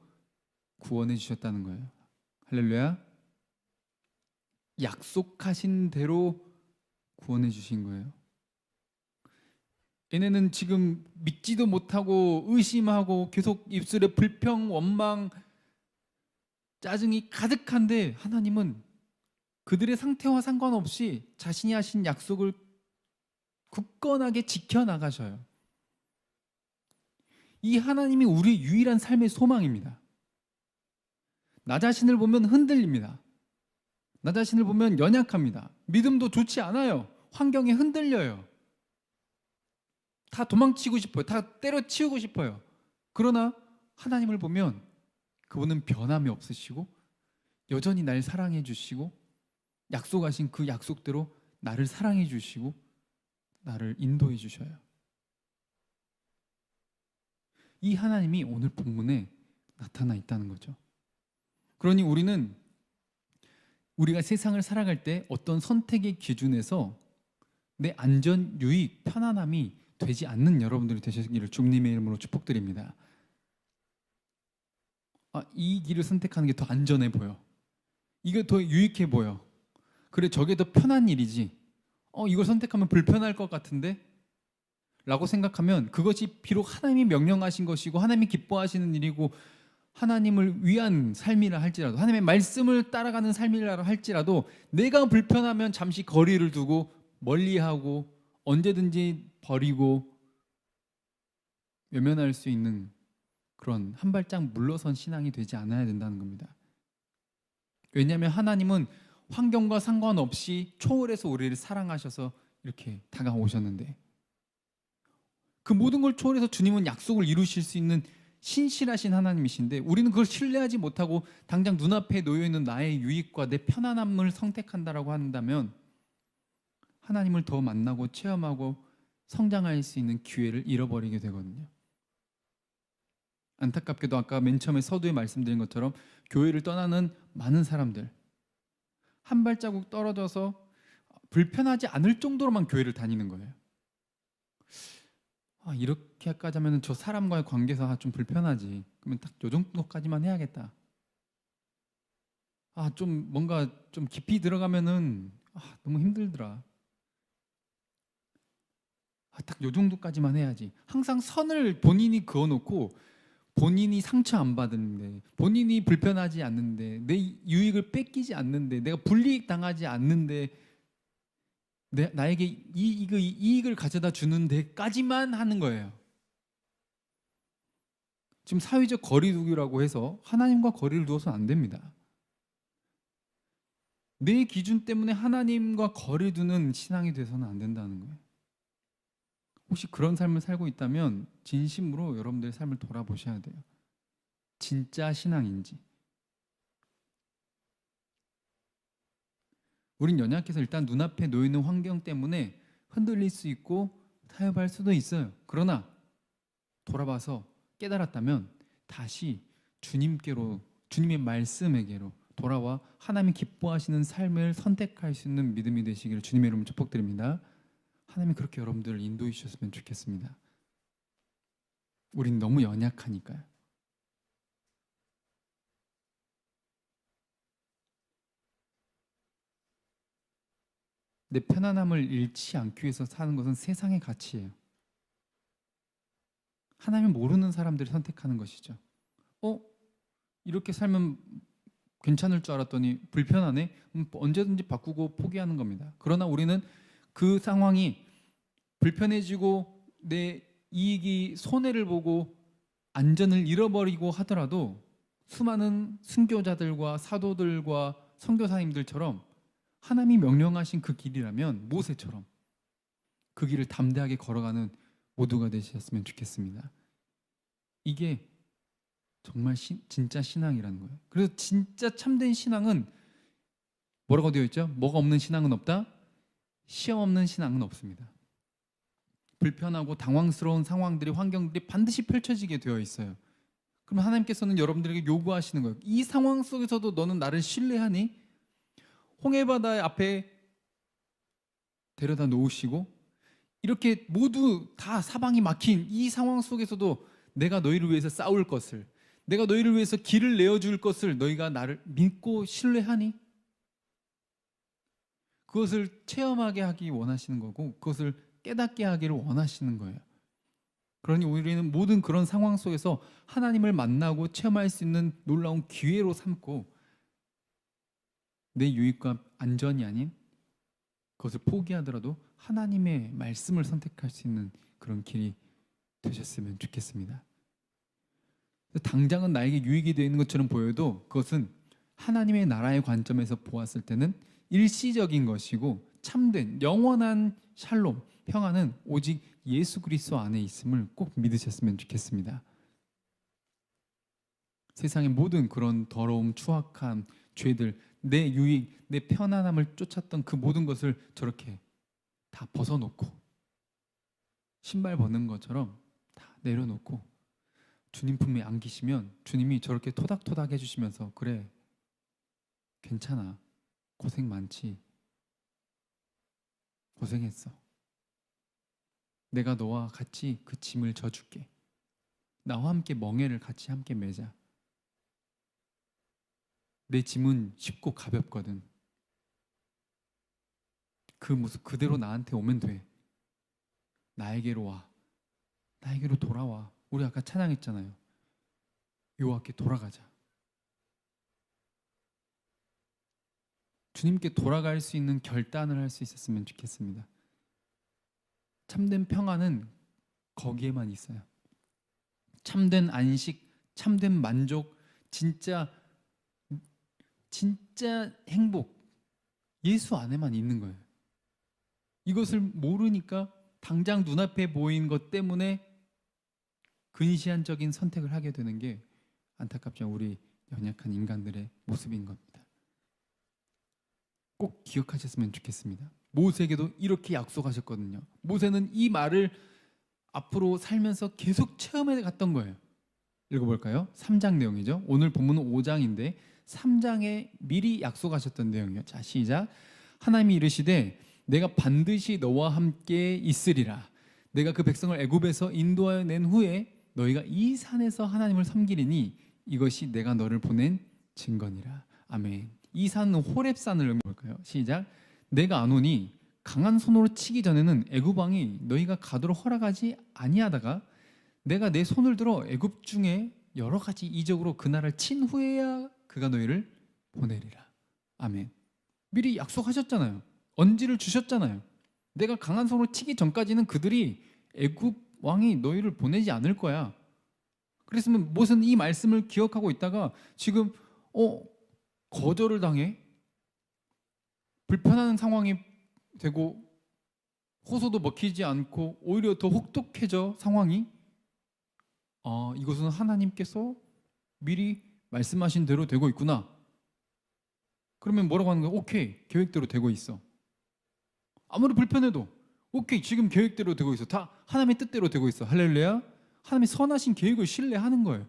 구원해 주셨다는 거예요. 할렐루야. 약속하신 대로 구원해 주신 거예요. 얘네는 지금 믿지도 못하고 의심하고 계속 입술에 불평, 원망, 짜증이 가득한데 하나님은 그들의 상태와 상관없이 자신이 하신 약속을 굳건하게 지켜나가셔요. 이 하나님이 우리의 유일한 삶의 소망입니다. 나 자신을 보면 흔들립니다. 나 자신을 보면 연약합니다. 믿음도 좋지 않아요. 환경에 흔들려요. 다 도망치고 싶어요. 다 때려치우고 싶어요. 그러나 하나님을 보면 그분은 변함이 없으시고 여전히 날 사랑해 주시고 약속하신 그 약속대로 나를 사랑해 주시고 나를 인도해 주셔요. 이 하나님이 오늘 본문에 나타나 있다는 거죠. 그러니 우리가 세상을 살아갈 때 어떤 선택의 기준에서 내 안전, 유익, 편안함이 되지 않는 여러분들이 되시기를 주님의 이름으로 축복드립니다. 이 길을 선택하는 게 더 안전해 보여. 이게 더 유익해 보여. 그래, 저게 더 편한 일이지. 이걸 선택하면 불편할 것 같은데? 라고 생각하면 그것이 비록 하나님이 명령하신 것이고 하나님이 기뻐하시는 일이고 하나님을 위한 삶이라 할지라도, 하나님의 말씀을 따라가는 삶이라 할지라도 내가 불편하면 잠시 거리를 두고 멀리하고 언제든지 버리고 외면할 수 있는 그런 한 발짝 물러선 신앙이 되지 않아야 된다는 겁니다. 왜냐하면 하나님은 환경과 상관없이 초월해서 우리를 사랑하셔서 이렇게 다가오셨는데, 그 모든 걸 초월해서 주님은 약속을 이루실 수 있는 신실하신 하나님이신데, 우리는 그걸 신뢰하지 못하고 당장 눈앞에 놓여있는 나의 유익과 내 편안함을 선택한다라고 한다면 하나님을 더 만나고 체험하고 성장할 수 있는 기회를 잃어버리게 되거든요. 안타깝게도 아까 맨 처음에 서두에 말씀드린 것처럼 교회를 떠나는 많은 사람들, 한 발자국 떨어져서 불편하지 않을 정도로만 교회를 다니는 거예요. 이렇게까지 하면 저 사람과의 관계에서 좀 불편하지. 그러면 딱 요 정도까지만 해야겠다. 좀 뭔가 좀 깊이 들어가면은 너무 힘들더라. 딱 요 정도까지만 해야지. 항상 선을 본인이 그어놓고 본인이 상처 안 받는데, 본인이 불편하지 않는데, 내 유익을 뺏기지 않는데, 내가 불이익 당하지 않는데, 나에게 이익을 가져다 주는 데까지만 하는 거예요. 지금 사회적 거리두기라고 해서 하나님과 거리를 두어서는 안 됩니다. 내 기준 때문에 하나님과 거리 두는 신앙이 돼서는 안 된다는 거예요. 혹시 그런 삶을 살고 있다면 진심으로 여러분들의 삶을 돌아보셔야 돼요. 진짜 신앙인지. 우린 연약해서 일단 눈앞에 놓이는 환경 때문에 흔들릴 수 있고 타협할 수도 있어요. 그러나 돌아봐서 깨달았다면 다시 주님께로, 주님의 말씀에게로 돌아와 하나님이 기뻐하시는 삶을 선택할 수 있는 믿음이 되시기를 주님의 이름으로 축복드립니다. 하나님이 그렇게 여러분들을 인도해 주셨으면 좋겠습니다. 우린 너무 연약하니까요. 내 편안함을 잃지 않기 위해서 사는 것은 세상의 가치예요. 하나님을 모르는 사람들이 선택하는 것이죠. 이렇게 살면 괜찮을 줄 알았더니 불편하네? 언제든지 바꾸고 포기하는 겁니다. 그러나 우리는 그 상황이 불편해지고 내 이익이 손해를 보고 안전을 잃어버리고 하더라도 수많은 순교자들과 사도들과 선교사님들처럼 하나님이 명령하신 그 길이라면 모세처럼 그 길을 담대하게 걸어가는 모두가 되셨으면 좋겠습니다. 이게 정말 진짜 신앙이라는 거예요. 그래서 진짜 참된 신앙은 뭐라고 되어 있죠? 뭐가 없는 신앙은 없다? 시험 없는 신앙은 없습니다. 불편하고 당황스러운 상황들이, 환경들이 반드시 펼쳐지게 되어 있어요. 그럼 하나님께서는 여러분들에게 요구하시는 거예요. 이 상황 속에서도 너는 나를 신뢰하니? 홍해바다 앞에 데려다 놓으시고 이렇게 모두 다 사방이 막힌 이 상황 속에서도 내가 너희를 위해서 싸울 것을, 내가 너희를 위해서 길을 내어줄 것을 너희가 나를 믿고 신뢰하니? 그것을 체험하게 하기 원하시는 거고 그것을 깨닫게 하기를 원하시는 거예요. 그러니 우리는 모든 그런 상황 속에서 하나님을 만나고 체험할 수 있는 놀라운 기회로 삼고 내 유익과 안전이 아닌 그것을 포기하더라도 하나님의 말씀을 선택할 수 있는 그런 길이 되셨으면 좋겠습니다. 당장은 나에게 유익이 되는 것처럼 보여도 그것은 하나님의 나라의 관점에서 보았을 때는 일시적인 것이고 참된 영원한 샬롬, 평안은 오직 예수 그리스도 안에 있음을 꼭 믿으셨으면 좋겠습니다. 세상의 모든 그런 더러움, 추악함, 죄들 내 유익, 내 편안함을 쫓았던 그 모든 것을 저렇게 다 벗어놓고 신발 벗는 것처럼 다 내려놓고 주님 품에 안기시면 주님이 저렇게 토닥토닥 해주시면서 그래, 괜찮아, 고생 많지, 고생했어, 내가 너와 같이 그 짐을 져줄게, 나와 함께 멍에를 같이 함께 매자, 내 짐은 쉽고 가볍거든, 그 모습 그대로 나한테 오면 돼, 나에게로 와, 나에게로 돌아와. 우리 아까 찬양했잖아요. 여호와께 돌아가자. 주님께 돌아갈 수 있는 결단을 할 수 있었으면 좋겠습니다. 참된 평안은 거기에만 있어요. 참된 안식, 참된 만족, 진짜 행복, 예수 안에만 있는 거예요. 이것을 모르니까 당장 눈앞에 보인 것 때문에 근시안적인 선택을 하게 되는 게 안타깝죠. 우리 연약한 인간들의 모습인 겁니다. 꼭 기억하셨으면 좋겠습니다. 모세에게도 이렇게 약속하셨거든요. 모세는 이 말을 앞으로 살면서 계속 체험해 갔던 거예요. 읽어볼까요? 3장 내용이죠. 오늘 본문은 5장인데 3장에 미리 약속하셨던 내용이요. 자, 시작. 하나님이 이르시되 내가 반드시 너와 함께 있으리라. 내가 그 백성을 애굽에서 인도하여 낸 후에 너희가 이 산에서 하나님을 섬기리니 이것이 내가 너를 보낸 증거니라. 아멘. 이 산은 호렙산을 의미할까요? 시작. 내가 아노니 강한 손으로 치기 전에는 애굽 왕이 너희가 가도록 허락하지 아니하다가 내가 내 손을 들어 애굽 중에 여러 가지 이적으로 그 나라를 친 후에야 그가 너희를 보내리라. 아멘. 미리 약속하셨잖아요. 언지를 주셨잖아요. 내가 강한 손으로 치기 전까지는 그들이 애굽 왕이 너희를 보내지 않을 거야. 그랬으면 모세는 이 말씀을 기억하고 있다가 지금 거절을 당해 불편한 상황이 되고 호소도 먹히지 않고 오히려 더 혹독해져 상황이. 이것은 하나님께서 미리 말씀하신 대로 되고 있구나. 그러면 뭐라고 하는 거야? 오케이, 계획대로 되고 있어. 아무리 불편해도 오케이, 지금 계획대로 되고 있어. 다 하나님의 뜻대로 되고 있어. 할렐루야. 하나님의 선하신 계획을 신뢰하는 거예요.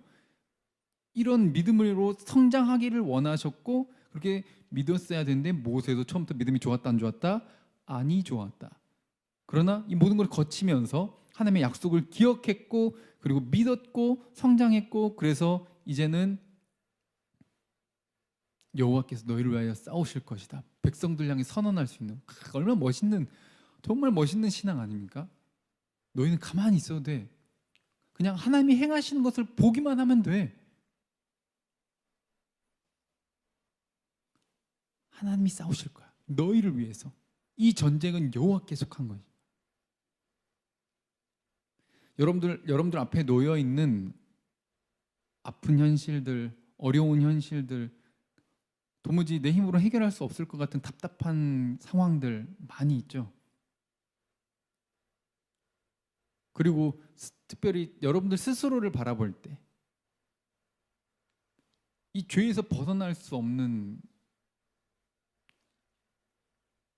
이런 믿음으로 성장하기를 원하셨고 그렇게 믿었어야 되는데 모세도 처음부터 믿음이 좋았다 안 좋았다? 아니, 좋았다. 그러나 이 모든 걸 거치면서 하나님의 약속을 기억했고 그리고 믿었고 성장했고 그래서 이제는 여호와께서 너희를 위하여 싸우실 것이다. 백성들 향해 선언할 수 있는 얼마나 멋있는, 정말 멋있는 신앙 아닙니까? 너희는 가만히 있어도 돼. 그냥 하나님이 행하시는 것을 보기만 하면 돼. 하나님이 싸우실 거야. 너희를 위해서. 이 전쟁은 여호와께 속한 거지. 여러분들 앞에 놓여 있는 아픈 현실들, 어려운 현실들, 도무지 내 힘으로 해결할 수 없을 것 같은 답답한 상황들 많이 있죠. 그리고 특별히 여러분들 스스로를 바라볼 때 이 죄에서 벗어날 수 없는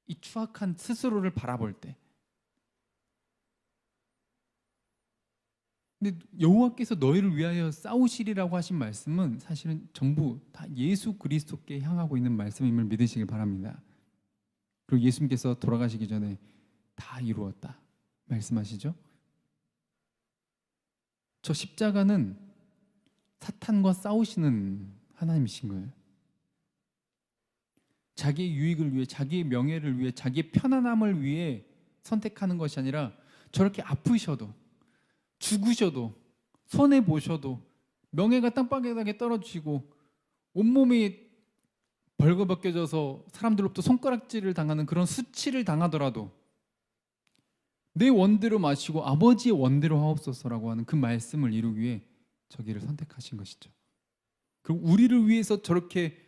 이 추악한 스스로를 바라볼 때, 근데 여호와께서 너희를 위하여 싸우시리라고 하신 말씀은 사실은 전부 다 예수 그리스도께 향하고 있는 말씀임을 믿으시길 바랍니다. 그리고 예수님께서 돌아가시기 전에 다 이루었다 말씀하시죠. 저 십자가는 사탄과 싸우시는 하나님이신 거예요. 자기의 유익을 위해, 자기의 명예를 위해, 자기의 편안함을 위해 선택하는 것이 아니라 저렇게 아프셔도 죽으셔도 손해보셔도 명예가 땅바닥에 떨어지고 온몸이 벌거벗겨져서 사람들로부터 손가락질을 당하는 그런 수치를 당하더라도 내 원대로 마시고 아버지의 원대로 하옵소서라고 하는 그 말씀을 이루기 위해 저기를 선택하신 것이죠. 그리고 우리를 위해서 저렇게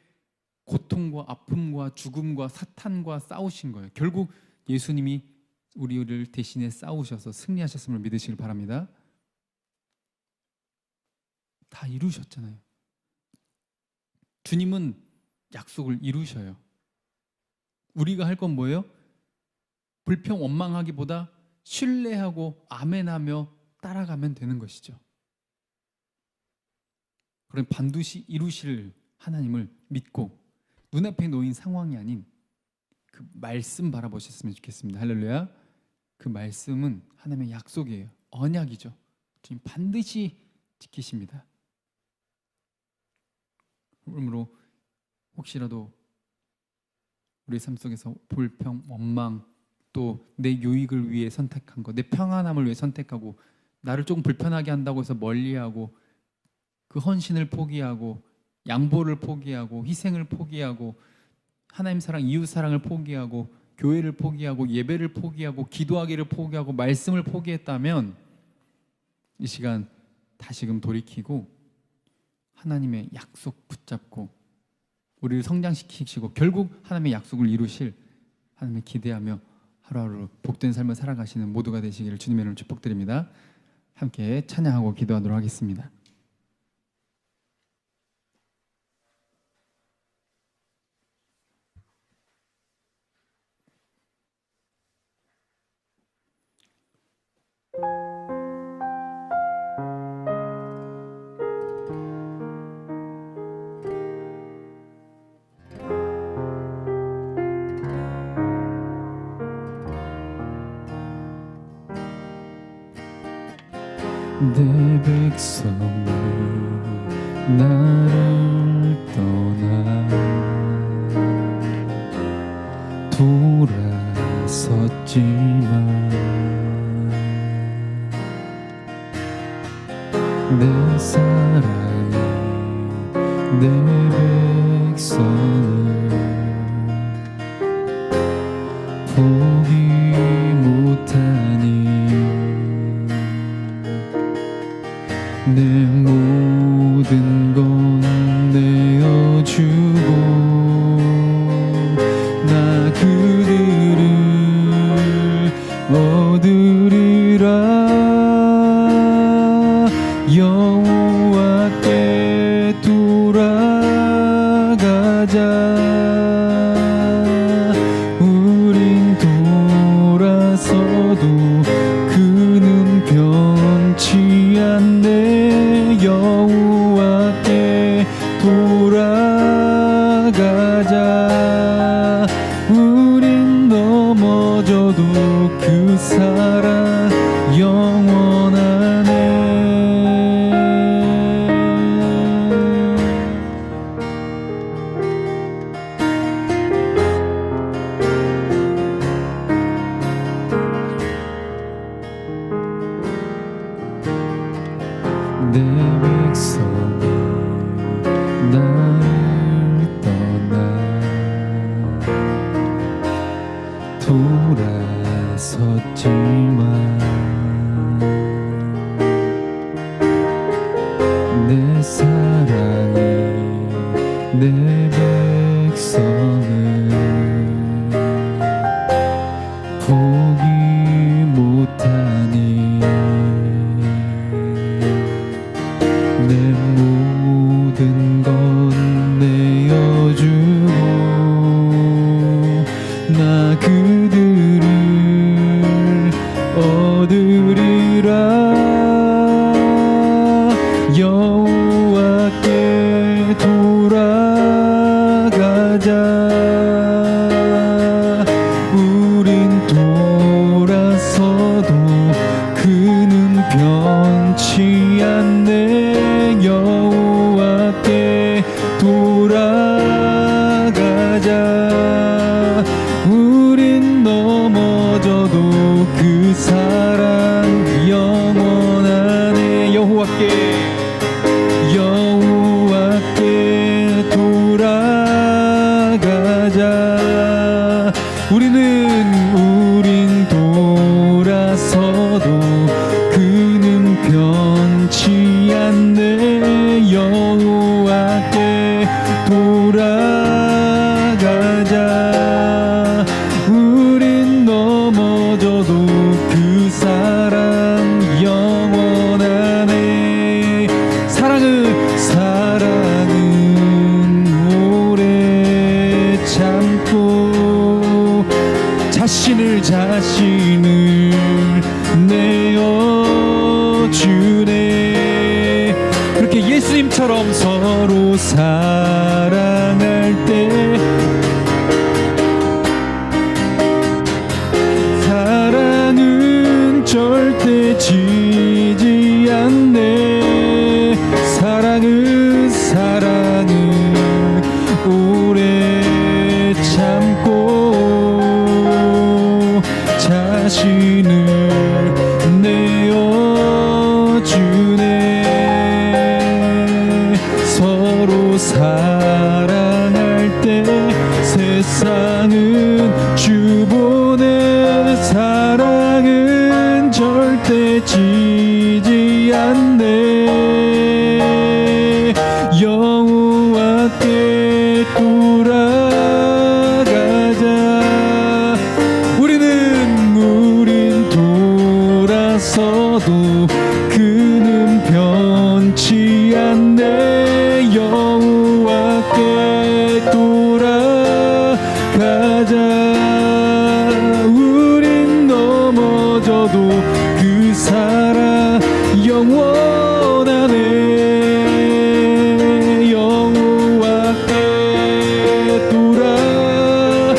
고통과 아픔과 죽음과 사탄과 싸우신 거예요. 결국 예수님이 우리를 대신에 싸우셔서 승리하셨음을 믿으시길 바랍니다. 다 이루셨잖아요. 주님은 약속을 이루셔요. 우리가 할 건 뭐예요? 불평 원망하기보다 신뢰하고 아멘하며 따라가면 되는 것이죠. 그럼 반드시 이루실 하나님을 믿고 눈앞에 놓인 상황이 아닌 그 말씀 바라보셨으면 좋겠습니다. 할렐루야. 그 말씀은 하나님의 약속이에요. 언약이죠. 주님 반드시 지키십니다. 그러므로 혹시라도 우리 삶 속에서 불평, 원망, 또 내 유익을 위해 선택한 것, 내 평안함을 위해 선택하고 나를 조금 불편하게 한다고 해서 멀리하고 그 헌신을 포기하고 양보를 포기하고 희생을 포기하고 하나님 사랑, 이웃 사랑을 포기하고 교회를 포기하고 예배를 포기하고 기도하기를 포기하고 말씀을 포기했다면 이 시간 다시금 돌이키고 하나님의 약속 붙잡고 우리를 성장시키시고 결국 하나님의 약속을 이루실 하나님을 기대하며 하루하루 복된 삶을 살아가시는 모두가 되시기를 주님의 이름으로 축복드립니다. 함께 찬양하고 기도하도록 하겠습니다. 내 백성이 나를 떠나 돌아섰지만 내 사랑이 내 백성을 포기 못하니 내 모든 건 내어주고 나 그들을 얻으리라. 여호와께 돌아가자. 우린 돌아서도 그는 변치 않네. 여호와께 돌아가자. 우린 넘어져도 그 사랑 영원하네. 내 백성이 나를 떠나 돌아섰지만 내 사랑이 내 백성을 포기 못하니 내 모든 건 내어주고 나 그들을 얻으리라. 여호와께 돌아가자. 우린 돌아서도 그는 변치 않네. 여호와께 돌아가자. 우린 넘어져도 그 사랑 영원하네. 여호와께 돌아가자. 우린 돌아서도 그는 변치 않네. 주네. 그렇게 예수님처럼 서로 사랑할 때 사랑은 절대 지지 않네. 사랑은 오래 참고 자신을 내어주네. 서로 사랑할 때 세상은 주보네. 사랑은 절대 지지 않네. 여호와께 돌아가자. 우린 돌아서도 그는 변치 않네. 여호와께 돌아가자. 우린 넘어져도 그 사랑 영원하네. 여호와께 돌아가자.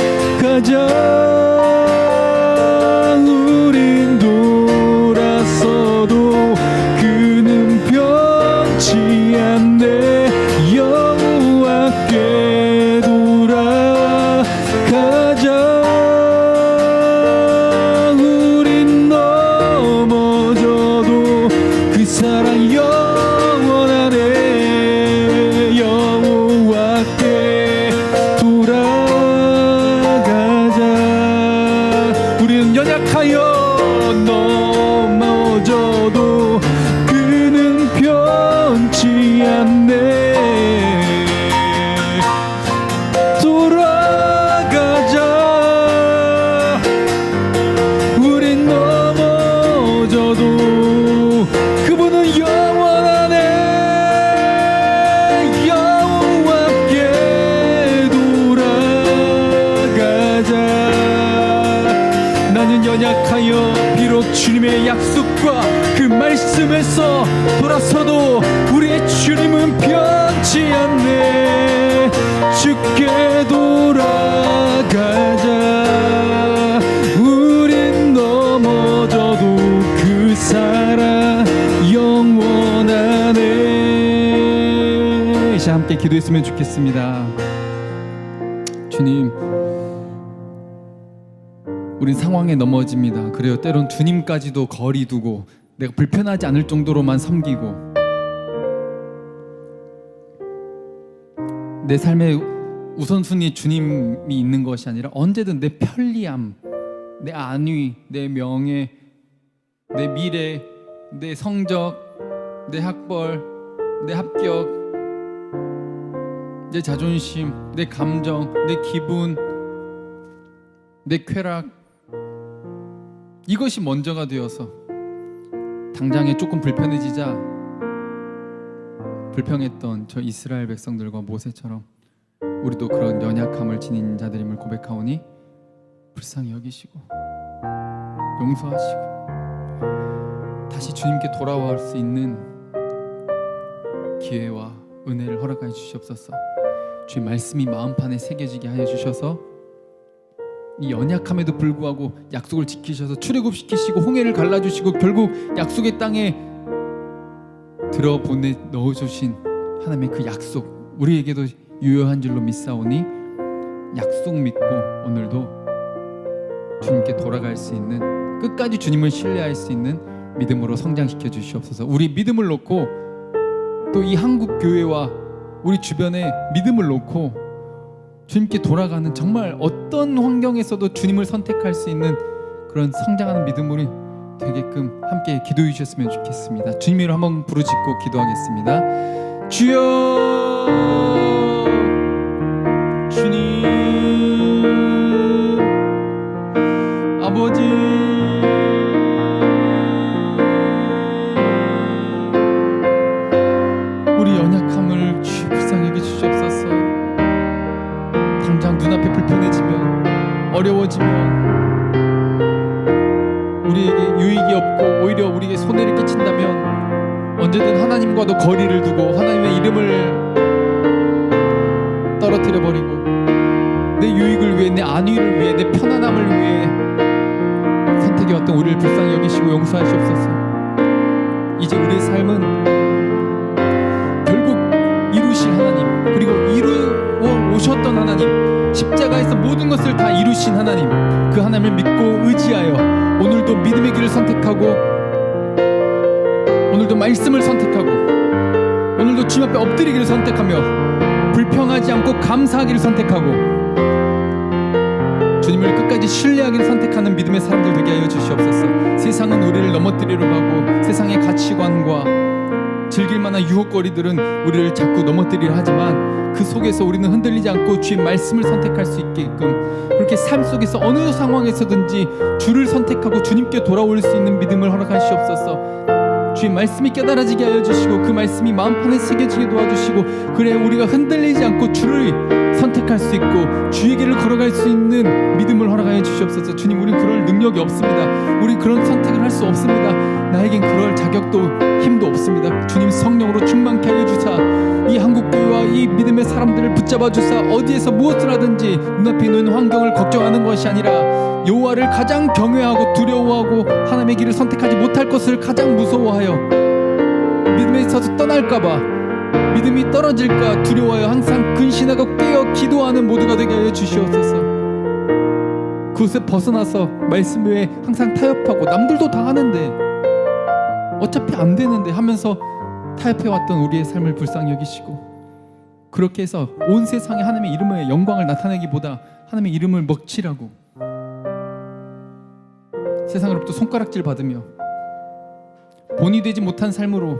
우린 돌아서도 그는 변치 않네. 여호와께 돌아가자. 우린 넘어져도 그 사랑 영원하네. 여호와께 돌아가자. 우리는 연약하여 넘어져도 그는 변치 않네. 돌아가자. 우린 넘어져도 그분은 영원하네. 여호와께 돌아가자. 나는 연약하여 비록 주님의 약속과 그 말씀에서 돌아서도 우리의 주님은 변치 않네. 주께 돌아가자. 우린 넘어져도 그 사랑 영원하네. 이제 함께 기도했으면 좋겠습니다. 주님, 우린 상황에 넘어집니다. 그래요. 때론 주님까지도 거리 두고 내가 불편하지 않을 정도로만 섬기고 내 삶의 우선순위 주님이 있는 것이 아니라 언제든 내 편리함, 내 안위, 내 명예, 내 미래, 내 성적, 내 학벌, 내 합격, 내 자존심, 내 감정, 내 기분, 내 쾌락, 이것이 먼저가 되어서 당장에 조금 불편해지자 불평했던 저 이스라엘 백성들과 모세처럼 우리도 그런 연약함을 지닌 자들임을 고백하오니 불쌍히 여기시고 용서하시고 다시 주님께 돌아올 수 있는 기회와 은혜를 허락하여 주시옵소서. 주의 말씀이 마음판에 새겨지게 하여 주셔서 이 연약함에도 불구하고 약속을 지키셔서 출애굽시키시고 홍해를 갈라주시고 결국 약속의 땅에 들어보내 넣어주신 하나님의 그 약속, 우리에게도 유효한 줄로 믿사오니 약속 믿고 오늘도 주님께 돌아갈 수 있는, 끝까지 주님을 신뢰할 수 있는 믿음으로 성장시켜 주시옵소서. 우리 믿음을 놓고 또 이 한국 교회와 우리 주변에 믿음을 놓고 주님께 돌아가는, 정말 어떤 환경에서도 주님을 선택할 수 있는 그런 성장하는 믿음으로 되게끔 함께 기도해 주셨으면 좋겠습니다. 주님으로 한번 부르짖고 기도하겠습니다. 주여, 주님, 아버지, 우리 연약함을 주여 불쌍히 여겨 주시옵소서. 당장 눈앞에 불편해지면, 어려워지면, 우리에게 유익이 없고 오히려 우리에게 손해를 끼친다면 언제든 하나님과도 거리를 두고 하나님의 이름을 떨어뜨려 버리고 내 유익을 위해, 내 안위를 위해, 내 편안함을 위해 선택해왔던 우리를 불쌍히 여기시고 용서하시옵소서. 이제 우리의 삶은 결국 이루실 하나님, 그리고 이루어 오셨던 하나님, 십자가에서 모든 것을 다 이루신 하나님, 그 하나님을 믿고 의지하여 오늘도 믿음의 길을 선택하고, 오늘도 말씀을 선택하고, 오늘도 주님 앞에 엎드리기를 선택하며 불평하지 않고 감사하기를 선택하고 주님을 끝까지 신뢰하기를 선택하는 믿음의 사람들 되게 하여 주시옵소서. 세상은 우리를 넘어뜨리려고 하고 세상의 가치관과 즐길 만한 유혹거리들은 우리를 자꾸 넘어뜨리려 하지만 그 속에서 우리는 흔들리지 않고 주의 말씀을 선택할 수 있게끔, 그렇게 삶 속에서 어느 상황에서든지 주를 선택하고 주님께 돌아올 수 있는 믿음을 허락하시옵소서. 주의 말씀이 깨달아지게 하여 주시고 그 말씀이 마음판에 새겨지게 도와주시고, 그래 우리가 흔들리지 않고 주를 선택할 수 있고 주의 길을 걸어갈 수 있는 믿음을 허락하여 주시옵소서. 주님, 우린 그럴 능력이 없습니다. 우린 그런 선택을 할 수 없습니다. 나에겐 그럴 자격도 힘도 없습니다. 주님, 성령으로 충만케 하여 주사 이 한국교회와 이 믿음의 사람들을 붙잡아 주사 어디에서 무엇을 하든지 눈앞에 있는 환경을 걱정하는 것이 아니라 여호와를 가장 경외하고 두려워하고 하나님의 길을 선택하지 못할 것을 가장 무서워하여 믿음에 있어서 떠날까봐, 믿음이 떨어질까 두려워하여 항상 근신하고 깨어 기도하는 모두가 되게 하여 주시옵소서. 그것에 벗어나서 말씀 외에 항상 타협하고 남들도 다 하는데 어차피 안 되는데 하면서 타협해왔던 우리의 삶을 불쌍히 여기시고, 그렇게 해서 온 세상에 하나님의 이름의 영광을 나타내기보다 하나님의 이름을 먹칠하고 세상으로부터 손가락질 받으며 본이 되지 못한 삶으로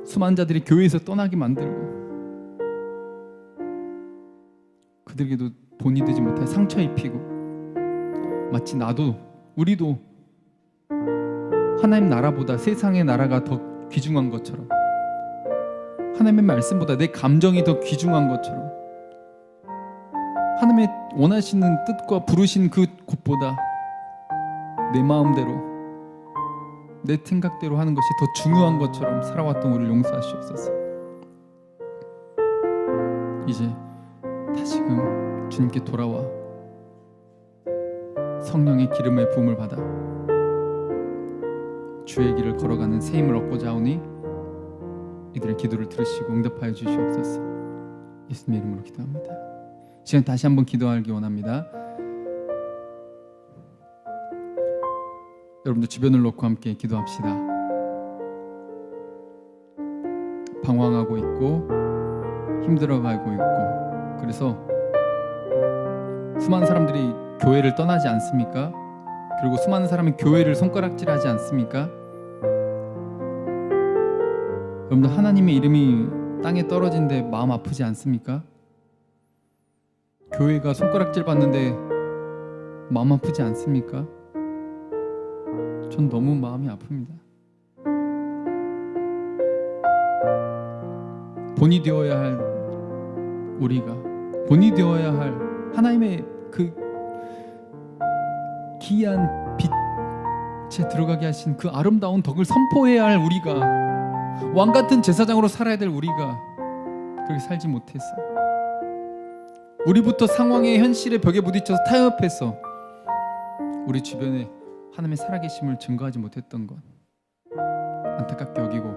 수많은 자들이 교회에서 떠나게 만들고 그들에게도 본이 되지 못한 상처 입히고, 마치 나도 우리도 하나님 나라보다 세상의 나라가 더 귀중한 것처럼, 하나님의 말씀보다 내 감정이 더 귀중한 것처럼, 하나님의 원하시는 뜻과 부르신 그 곳보다 내 마음대로 내 생각대로 하는 것이 더 중요한 것처럼 살아왔던 우리를 용서하시옵소서. 이제 다시금 주님께 돌아와 성령의 기름의 부음을 받아 주의 길을 걸어가는 새 힘을 얻고자 하오니 이들의 기도를 들으시고 응답하여 주시옵소서. 예수님의 이름으로 기도합니다. 지금 다시 한번 기도하기 원합니다. 여러분들 주변을 놓고 함께 기도합시다. 방황하고 있고 힘들어가고 있고, 그래서 수많은 사람들이 교회를 떠나지 않습니까? 그리고 수많은 사람이 교회를 손가락질하지 않습니까? 여러분들, 하나님의 이름이 땅에 떨어진데 마음 아프지 않습니까? 교회가 손가락질 받는데 마음 아프지 않습니까? 전 너무 마음이 아픕니다. 본이 되어야 할 우리가, 본이 되어야 할 하나님의 그 기이한 빛에 들어가게 하신 그 아름다운 덕을 선포해야 할 우리가, 왕같은 제사장으로 살아야 될 우리가 그렇게 살지 못했어. 우리부터 상황의 현실의 벽에 부딪혀서 타협해서 우리 주변에 하나님의 살아계심을 증거하지 못했던 것 안타깝게 여기고,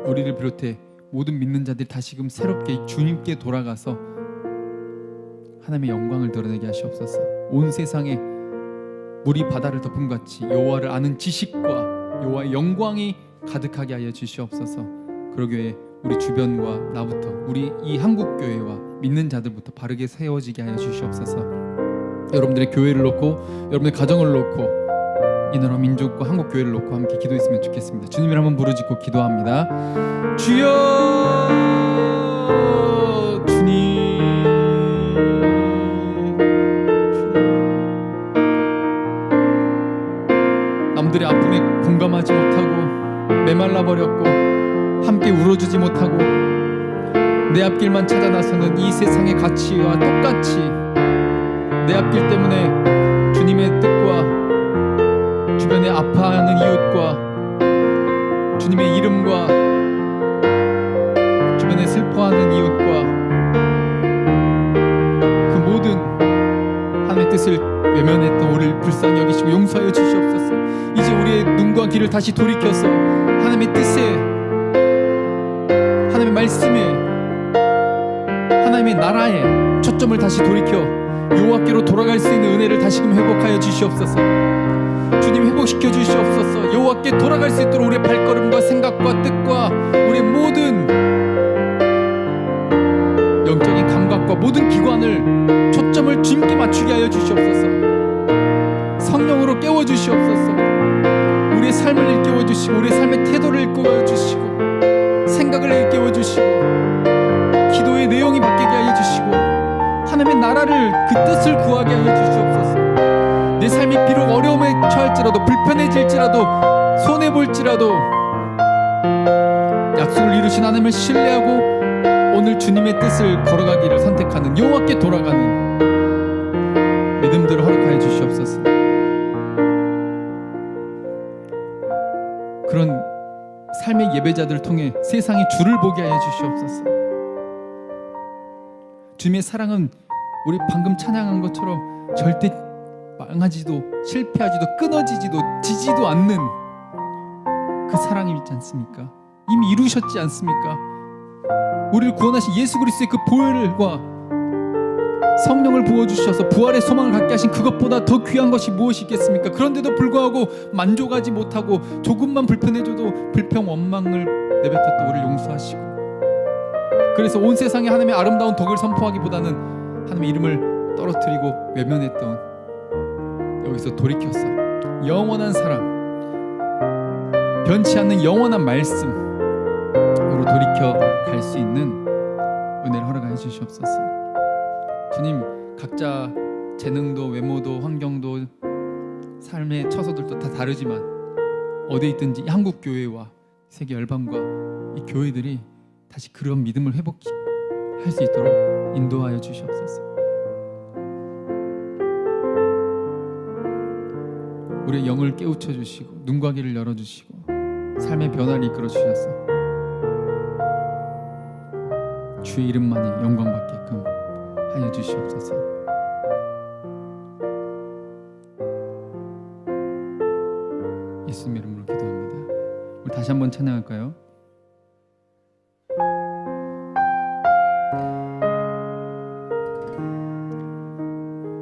우리를 비롯해 모든 믿는 자들이 다시금 새롭게 주님께 돌아가서 하나님의 영광을 드러내게 하시옵소서. 온 세상에 물이 바다를 덮음 같이 여호와를 아는 지식과 여호와의 영광이 가득하게 하여 주시옵소서. 그러기에 우리 주변과 나부터, 우리 이 한국교회와 믿는 자들부터 바르게 세워지게 하여 주시옵소서. 여러분들의 교회를 놓고, 여러분의 가정을 놓고, 이 나라 민족과 한국교회를 놓고 함께 기도했으면 좋겠습니다. 주님을 한번 부르짖고 기도합니다. 주여, 주님, 남들의 아픔에 공감하지 못하고 메말라 버렸고 함께 울어주지 못하고 내 앞길만 찾아 나서는 이 세상의 가치와 똑같이 내 앞길 때문에 주님의 뜻과 주변에 아파하는 이웃과 주님의 이름 사랑하는 이웃과 그 모든 하나님의 뜻을 외면했던 우리를 불쌍히 여기시고 용서하여 주시옵소서. 이제 우리의 눈과 귀를 다시 돌이켜서 하나님의 뜻에, 하나님의 말씀에, 하나님의 나라에 초점을 다시 돌이켜 여호와께로 돌아갈 수 있는 은혜를 다시금 회복하여 주시옵소서. 주님, 회복시켜 주시옵소서. 여호와께 돌아갈 수 있도록 우리의 발걸음과 생각과 뜻과 우리의 모든 영적인 감각과 모든 기관을 초점을 주님께 맞추게 하여 주시옵소서. 성령으로 깨워 주시옵소서. 우리의 삶을 일깨워 주시고 우리의 삶의 태도를 일깨워 주시고 생각을 일깨워 주시고 기도의 내용이 바뀌게 하여 주시고 하나님의 나라를 그 뜻을 구하게 하여 주시옵소서. 내 삶이 비록 어려움에 처할지라도 불편해질지라도 손해볼지라도 약속을 이루신 하나님을 신뢰하고 오늘 주님의 뜻을 걸어가기를 선택하는 여호와께 돌아가는 믿음들을 허락하여 주시옵소서. 그런 삶의 예배자들을 통해 세상이 주를 보게 하여 주시옵소서. 주님의 사랑은 우리 방금 찬양한 것처럼 절대 망하지도 실패하지도 끊어지지도 지지도 않는 그 사랑이 있지 않습니까? 이미 이루셨지 않습니까? 우리를 구원하신 예수 그리스도의 그 보혈과 성령을 부어주셔서 부활의 소망을 갖게 하신 그것보다 더 귀한 것이 무엇이 있겠습니까? 그런데도 불구하고 만족하지 못하고 조금만 불편해져도 불평 원망을 내뱉었던 우리를 용서하시고, 그래서 온 세상에 하나님의 아름다운 덕을 선포하기보다는 하나님의 이름을 떨어뜨리고 외면했던, 여기서 돌이켜서 영원한 사랑, 변치 않는 영원한 말씀으로 돌이켜 갈 수 있는 은혜를 허락하여 주시옵소서. 주님, 각자 재능도 외모도 환경도 삶의 처소들도 다 다르지만 어디에 있든지 한국 교회와 세계 열방과 이 교회들이 다시 그런 믿음을 회복할 수 있도록 인도하여 주시옵소서. 우리의 영을 깨우쳐 주시고 눈과 귀를 열어 주시고 삶의 변화를 이끌어 주셔서 주의 이름만이 영광받게끔 하여 주시옵소서. 예수님 이름으로 기도합니다. 우리 다시 한번 찬양할까요?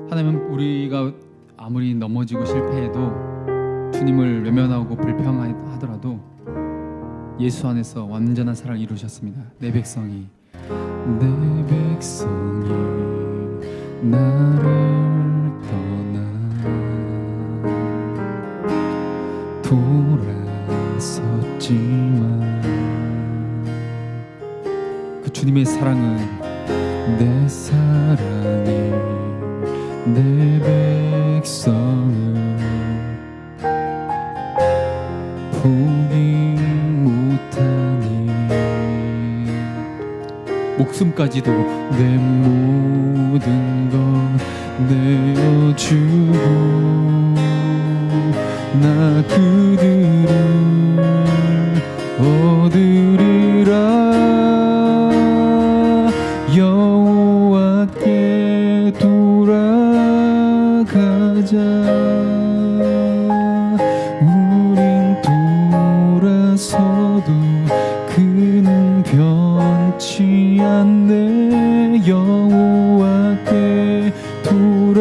하나님은 우리가 아무리 넘어지고 실패해도 주님을 외면하고 불평하더라도 예수 안에서 완전한 사랑을 이루셨습니다. 내 백성이 나를 떠나 돌아섰지만 그 주님의 사랑은 내 사랑이 내 백성을 포기 못하니 목숨까지도 내 모든 것 내어주고 나 그들을 얻으리라. 여호와께 돌아가자. 우린 돌아서도 그는 변치 않네. 여호와께 돌아가자.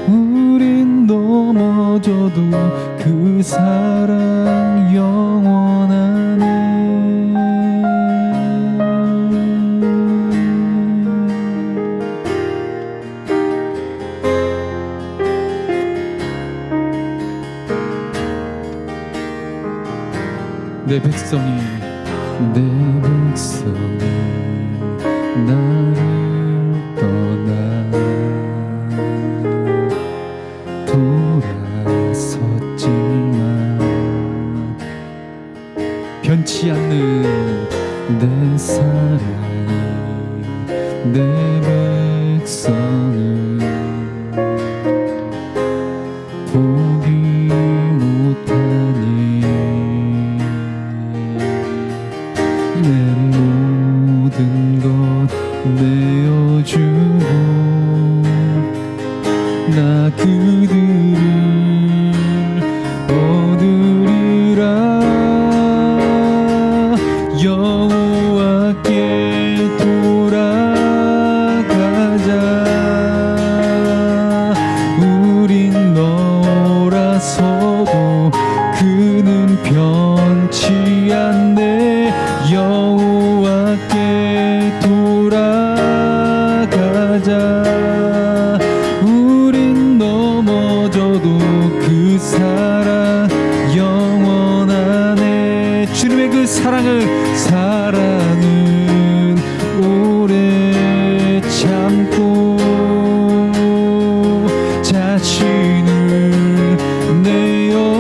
우린 넘어져도 그 사랑 영원하네. 내 백성이 나를 떠나 돌아섰지만 변치 않는 내 사랑이 내 백성을 포기 못하니 넘어져도 그 사랑 영원하네. 주님의 그 사랑은 오래 참고 자신을 내어주네.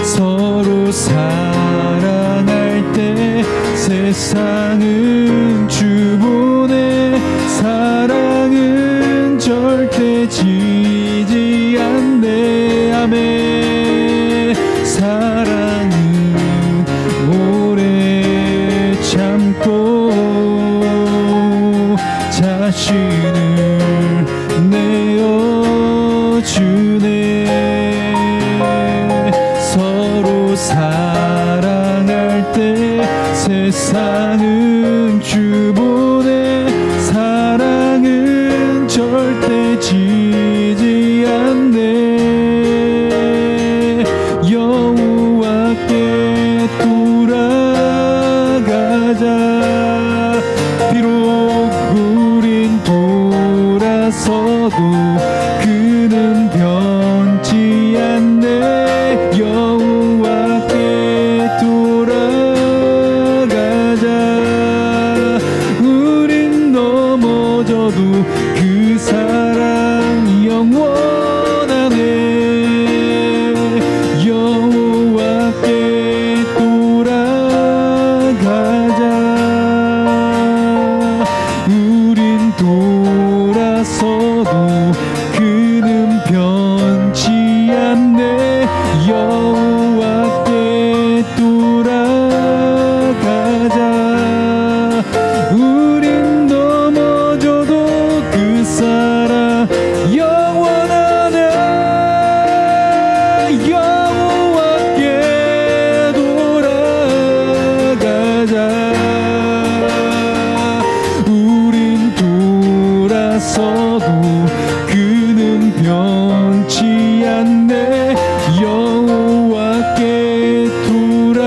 서로 사랑할 때 세상은 주보네. 사랑은 절대 지지 않네. 아멘. 사랑은 오래 참고 자신을 내어주네. 서로 사랑할 때 세상은 주보네. 사랑은 절대 지지 않네. 여호와께 돌아가자. 비록 우린 돌아서도 그는 변치 않네. 여호와께 돌아가자. 우린 넘어져도 그 사랑 영원하네. 여호와께 돌아가자. 우린 돌아서도 그는 변치 않네. 여호와께 돌아가자. 우린 넘어져도 그 사랑 영원하네. 여호와께 돌아가자. 우린 돌아서도 그는 변치 않네. 여호와께 돌아가자.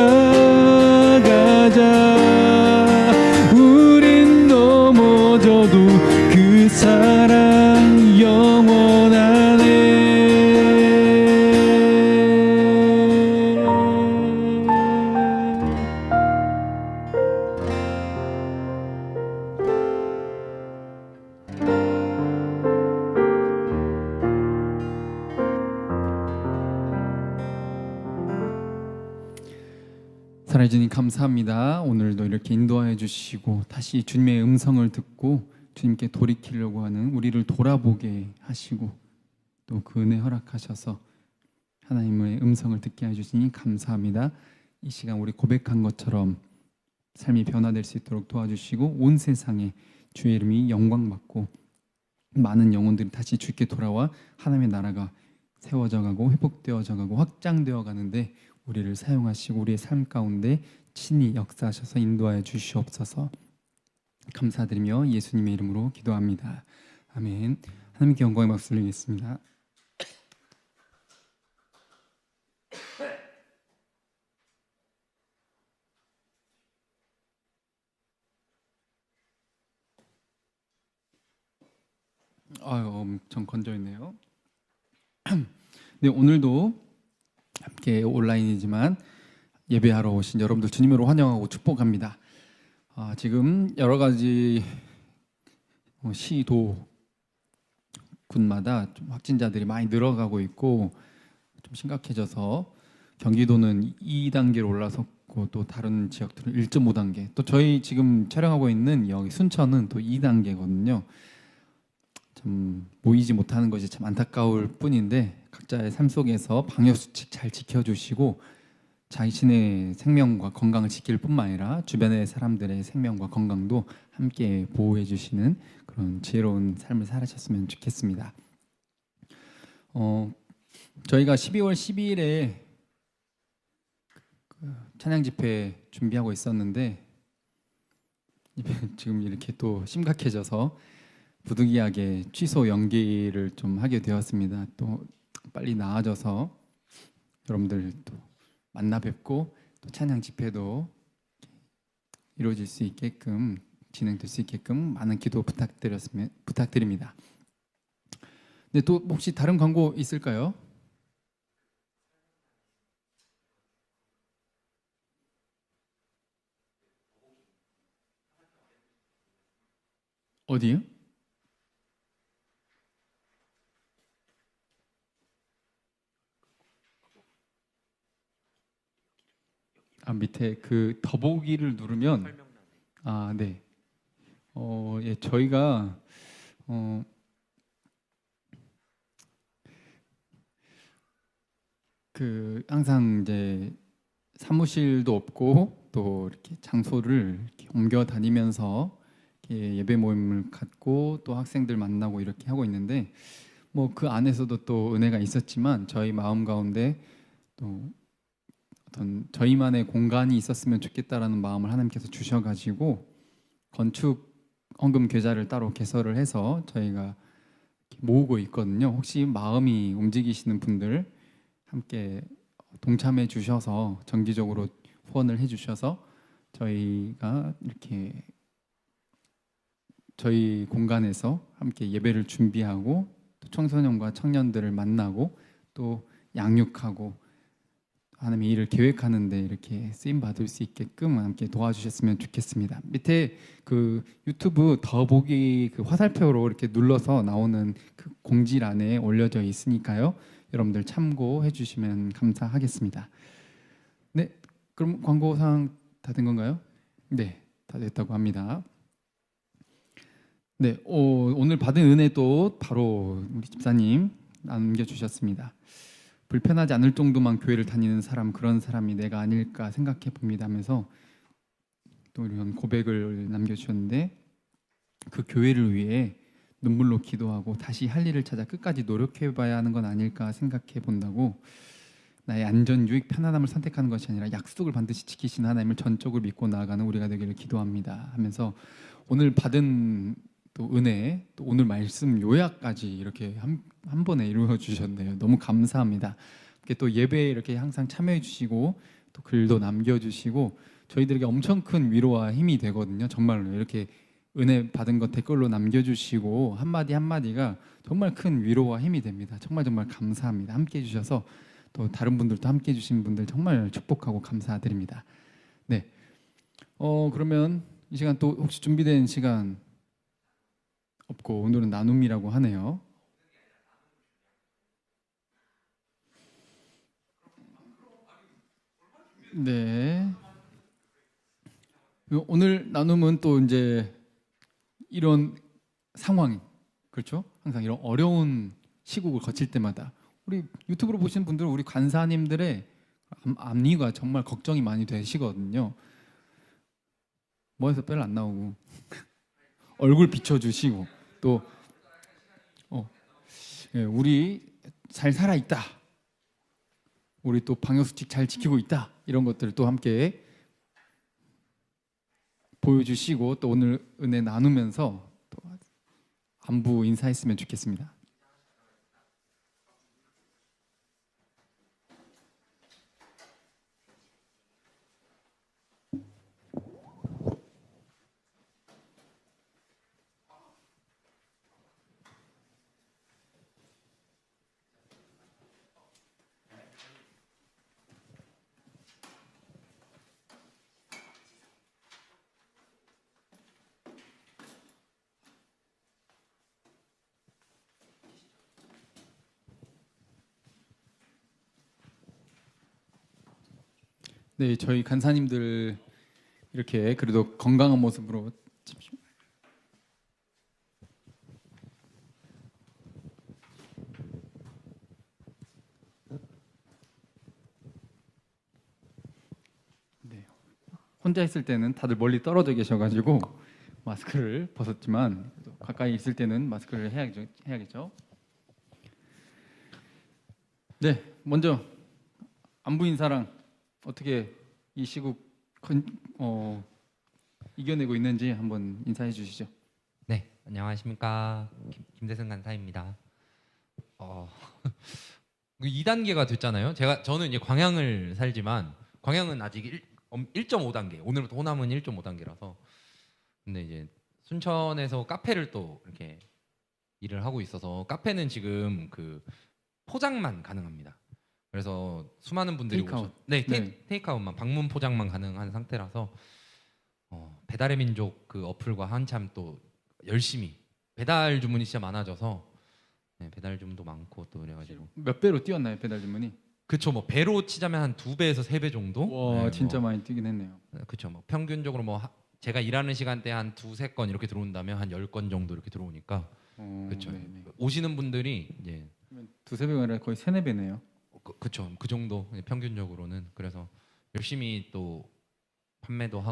우린 넘어져도 그 사랑 영원하네. 사랑해 주님 감사합니다. 오늘도 이렇게 인도하여 주시고 다시 주님의 음성을 듣고 주님께 돌이키려고 하는 우리를 돌아보게 하시고 또 그 은혜 허락하셔서 하나님의 음성을 듣게 해주시니 감사합니다. 이 시간 우리 고백한 것처럼 삶이 변화될 수 있도록 도와주시고 온 세상에 주의 이름이 영광받고 많은 영혼들이 다시 주께 돌아와 하나님의 나라가 세워져 가고 회복되어져 가고 확장되어 가는데 우리를 사용하시고 우리의 삶 가운데 친히 역사하셔서 인도하여 주시옵소서. 감사드리며 예수님의 이름으로 기도합니다. 아멘. 하나님께 영광의 박수를 드리겠습니다. 아유, 엄청 건져 있네요. 네, 오늘도 함께 온라인이지만 예배하러 오신 여러분들 주님으로 환영하고 축복합니다. 지금 여러 가지 시도 군마다 좀 확진자들이 많이 늘어가고 있고 좀 심각해져서 경기도는 2단계로 올라섰고 또 다른 지역들은 1.5단계, 또 저희 지금 촬영하고 있는 여기 순천은 또 2단계거든요. 참 모이지 못하는 것이 참 안타까울 뿐인데 각자의 삶 속에서 방역수칙 잘 지켜주시고 자신의 생명과 건강을 지킬 뿐만 아니라 주변의 사람들의 생명과 건강도 함께 보호해 주시는 그런 지혜로운 삶을 살아셨으면 좋겠습니다. 저희가 12월 12일에 찬양 집회 준비하고 있었는데 지금 이렇게 또 심각해져서 부득이하게 취소 연기를 좀 하게 되었습니다. 또 빨리 나아져서 여러분들 또 만나 뵙고 또 찬양 집회도 이루어질 수 있게끔 진행될 수 있게끔 많은 기도 부탁드립니다. 네, 또 혹시 다른 광고 있을까요? 어디요? 아, 밑에 그 더보기를 누르면 아, 네. 예, 저희가 어, 그 항상 이제 사무실도 없고 또 이렇게 장소를 이렇게 옮겨 다니면서 이렇게 예배 모임을 갖고 또 학생들 만나고 이렇게 하고 있는데 뭐 그 안에서도 또 은혜가 있었지만 저희 마음 가운데 또 어떤 저희만의 공간이 있었으면 좋겠다라는 마음을 하나님께서 주셔가지고 건축 헌금 계좌를 따로 개설을 해서 저희가 모으고 있거든요. 혹시 마음이 움직이시는 분들 함께 동참해 주셔서 정기적으로 후원을 해 주셔서 저희가 이렇게 저희 공간에서 함께 예배를 준비하고 또 청소년과 청년들을 만나고 또 양육하고 하나님의 일을 계획하는데 이렇게 쓰임 받을 수 있게끔 함께 도와주셨으면 좋겠습니다. 밑에 그 유튜브 더보기 그 화살표로 이렇게 눌러서 나오는 그 공지란에 올려져 있으니까요. 여러분들 참고해 주시면 감사하겠습니다. 네, 그럼 광고 사항 다 된 건가요? 네, 다 됐다고 합니다. 네, 오늘 받은 은혜도 바로 우리 집사님 남겨주셨습니다. 불편하지 않을 정도만 교회를 다니는 사람, 그런 사람이 내가 아닐까 생각해 봅니다 하면서 또 이런 고백을 남겨주셨는데 그 교회를 위해 눈물로 기도하고 다시 할 일을 찾아 끝까지 노력해 봐야 하는 건 아닐까 생각해 본다고 나의 안전, 유익, 편안함을 선택하는 것이 아니라 약속을 반드시 지키시는 하나님을 전적으로 믿고 나아가는 우리가 되기를 기도합니다 하면서 오늘 받은 또 은혜, 또 오늘 말씀 요약까지 이렇게 한 번에 이루어 주셨네요. 너무 감사합니다. 이렇게 또 예배에 이렇게 항상 참여해 주시고 또 글도 남겨 주시고 저희들에게 엄청 큰 위로와 힘이 되거든요. 정말로 이렇게 은혜 받은 거 댓글로 남겨 주시고 한마디 한마디가 정말 큰 위로와 힘이 됩니다. 정말 정말 감사합니다. 함께 해 주셔서 또 다른 분들도 함께 해 주신 분들 정말 축복하고 감사드립니다. 네. 그러면 이 시간 또 혹시 준비된 시간 없고 오늘은 나눔이라고 하네요. 네. 오늘 나눔은 또 이제 이런 상황, 그렇죠? 항상 이런 어려운 시국을 거칠 때마다 우리 유튜브로 보시는 분들은 우리 간사님들의 앞니가 정말 걱정이 많이 되시거든요. 뭐해서 뺄 안 나오고 얼굴 비춰주시고 또 예, 우리 잘 살아 있다. 우리 또 방역수칙 잘 지키고 있다. 이런 것들을 또 함께 보여주시고 또 오늘 은혜 나누면서 또 안부 인사했으면 좋겠습니다. 네, 저희 간사님들 이렇게 그래도 건강한 모습으로 잠시만요. 네, 혼자 있을 때는 다들 멀리 떨어져 계셔가지고 마스크를 벗었지만 가까이 있을 때는 마스크를 해야겠죠. 네, 먼저 안부 인사랑 어떻게 이 시국 이겨내고 있는지 한번 인사해 주시죠. 네, 안녕하십니까. 김대승 간사입니다. 2단계가 됐잖아요. 저는 이제 광양을 살지만 광양은 아직 1.5단계. 오늘부터 호남은 1.5단계라서. 근데 이제 순천에서 카페를 또 이렇게 일을 하고 있어서 카페는 지금 그 포장만 가능합니다. 그래서 수많은 분들이 테이크아웃. 네, 네. 테이크아웃만 방문 포장만 가능한 상태라서 배달의 민족 그 어플과 한참 또 열심히 배달 주문이 진짜 많아져서 네, 배달 주문도 많고 또 그래가지고 몇 배로 뛰었나요 배달 주문이? 그쵸 뭐 배로 치자면 한 2배에서 3배 정도. 와 네, 진짜 뭐, 많이 뛰긴 했네요. 그쵸 뭐 평균적으로 뭐 제가 일하는 시간대 한 2-3건 이렇게 들어온다면 한 10건 정도 이렇게 들어오니까 그쵸 네네. 오시는 분들이 이제 그러면 두세 배가 아니라 거의 세네 배네요. 그쵸 그 정도 평균적으로는. 그래서 열심히 또 판매도 하고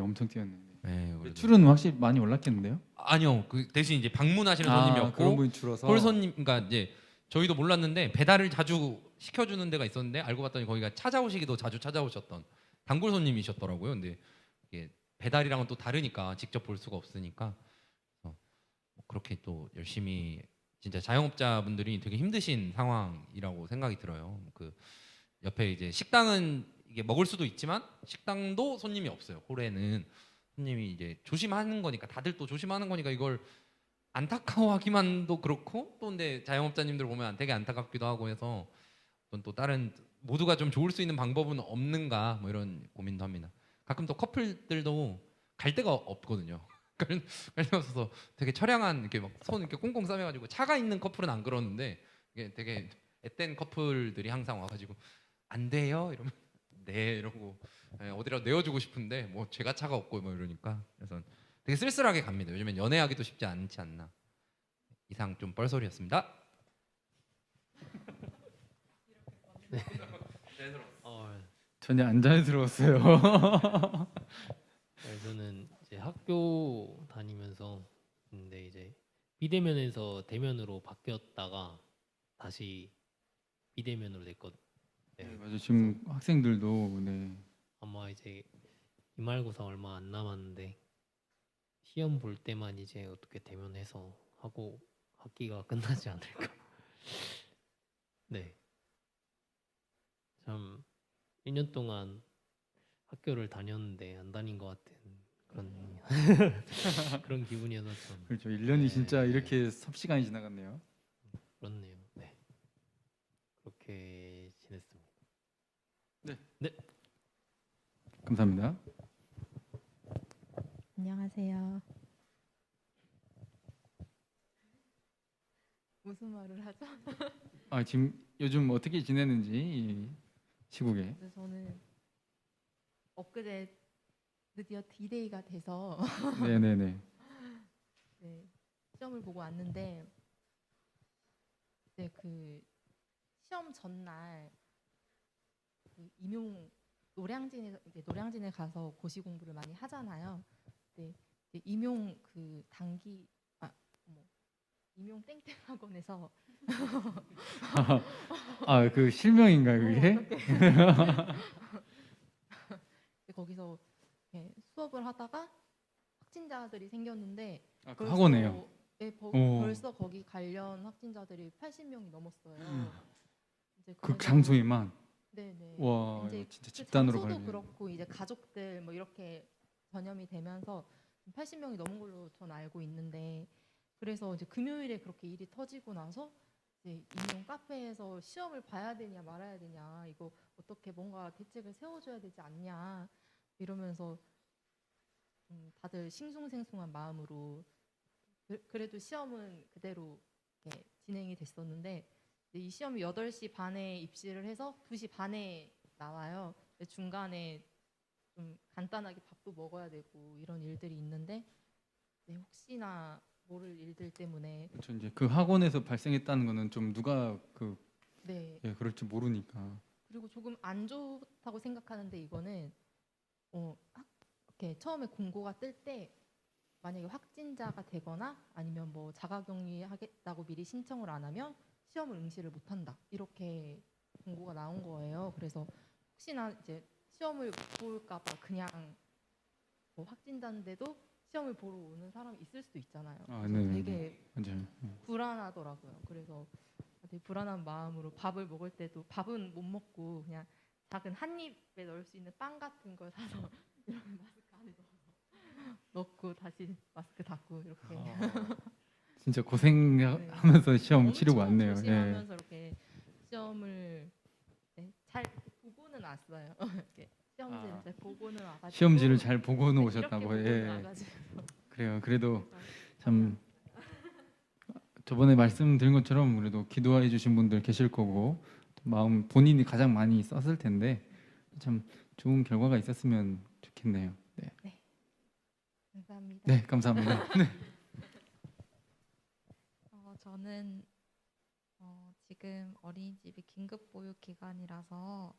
엄청 뛰었는데. 네, 그래도- 매출은 확실히 많이 올랐겠는데요? 아니요 그 대신 이제 방문하시는 손님이 그런 없고 분이 줄어서. 홀 손님 그러니까 이제 저희도 몰랐는데 배달을 자주 시켜주는 데가 있었는데 알고 봤더니 거기가 찾아오시기도 자주 찾아오셨던 단골 손님이셨더라고요. 근데 이게 배달이랑은 또 다르니까 직접 볼 수가 없으니까 그래서 그렇게 또 열심히 진짜 자영업자분들이 되게 힘드신 상황이라고 생각이 들어요. 그 옆에 이제 식당은 이게 먹을 수도 있지만 식당도 손님이 없어요. 홀에는 손님이 이제 조심하는 거니까 다들 또 조심하는 거니까 이걸 안타까워하기만도 그렇고 또 근데 자영업자님들 보면 되게 안타깝기도 하고 해서 또 다른 모두가 좀 좋을 수 있는 방법은 없는가 뭐 이런 고민도 합니다. 가끔 또 커플들도 갈 데가 없거든요. 갈 데가 없어서 되게 처량한 이렇게 막 손 이렇게 꽁꽁 싸매가지고 차가 있는 커플은 안 그러는데 이게 되게 앳된 커플들이 항상 와가지고 안 돼요 이러면 네 이러고 어디라도 내어주고 싶은데 뭐 제가 차가 없고 뭐 이러니까 그래서 되게 쓸쓸하게 갑니다. 요즘엔 연애하기도 쉽지 않지 않나. 이상 좀 뻘소리였습니다. 전혀 안 자연스러웠어요. 네, 저는 이제 학교 다니면서 근데 이제 비대면에서 대면으로 바뀌었다가 다시 비대면으로 됐거든요. 네, 맞아요. 지금 학생들도 네. 아마 이제 기말고사 얼마 안 남았는데 시험 볼 때만 이제 어떻게 대면해서 하고 학기가 끝나지 않을까. 네. 참 1년 동안 학교를 다녔는데 안 다닌 것 같은 그런 그런 기분이어서 좀 그렇죠. 1년이 네. 진짜 이렇게 삽시간이 지나갔네요. 그렇네요. 네. 그렇게 지냈습니다. 감사합니다. 안녕하세요. 무슨 말을 하죠? 지금 요즘 어떻게 지내는지 이 시국에. 그래서 저는 엊그제 드디어 D-Day가 돼서 네네네. 네, 시험을 보고 왔는데 네, 그 시험 전날 그 임용 노량진에 가서 고시 공부를 많이 하잖아요. 네, 이제 임용 그 단기 임용 땡땡 학원에서 그 실명인가요, 그게? 거기서 수업을 하다가 확진자들이 생겼는데 그 학원에요. 벌써 거기 관련 확진자들이 80명이 넘었어요. 이제 그 그래서- 장소에만. 네네. 와, 이제 이거 진짜 그 집단으로 장소도 가는. 그렇고 이제 가족들 뭐 이렇게 전염이 되면서 80명이 넘은 걸로 전 알고 있는데 그래서 이제 금요일에 그렇게 일이 터지고 나서 이제 임용 카페에서 시험을 봐야 되냐 말아야 되냐 이거 어떻게 뭔가 대책을 세워줘야 되지 않냐 이러면서 다들 싱숭생숭한 마음으로 그래도 시험은 그대로 이렇게 진행이 됐었는데 이 시험이 8시 반에 입시를 해서 2시 반에 나와요. 근데 중간에 좀 간단하게 밥도 먹어야 되고 이런 일들이 있는데 혹시나 모를 일들 때문에 그렇죠. 이제 그 학원에서 발생했다는 거는 좀 누가 네. 그럴지 모르니까. 그리고 조금 안 좋다고 생각하는데 이거는 이렇게 처음에 공고가 뜰 때 만약에 확진자가 되거나 아니면 뭐 자가격리 하겠다고 미리 신청을 안 하면 시험을 응시를 못 한다. 이렇게 공고가 나온 거예요. 그래서 혹시나 이제 시험을 볼까 봐 그냥 뭐 확진자인데도 시험을 보러 오는 사람이 있을 수도 있잖아요. 그래서 네네네. 되게 맞아요. 불안하더라고요. 그래서 되게 불안한 마음으로 밥을 먹을 때도 밥은 못 먹고 그냥 작은 한 입에 넣을 수 있는 빵 같은 걸 사서 이렇게 마스크 안에 넣고 다시 마스크 닫고 이렇게 진짜 고생하면서 시험 치르고 엄청 왔네요. 예. 조심하면서 이렇게 시험을 잘 보고는 왔어요. 이렇게 시험지를 아, 잘 보고는 와가지고 시험지를 잘 보고는 네, 오셨다고. 이렇게 보고는 예. 와가지고 그래요. 그래도 그래서 참 저번에 말씀드린 것처럼 그래도 기도해 주신 분들 계실 거고 마음 본인이 가장 많이 썼을 텐데 참 좋은 결과가 있었으면 좋겠네요. 네, 감사합니다. 네 감사합니다. 저는 지금 어린이집이 긴급 보육 기간이라서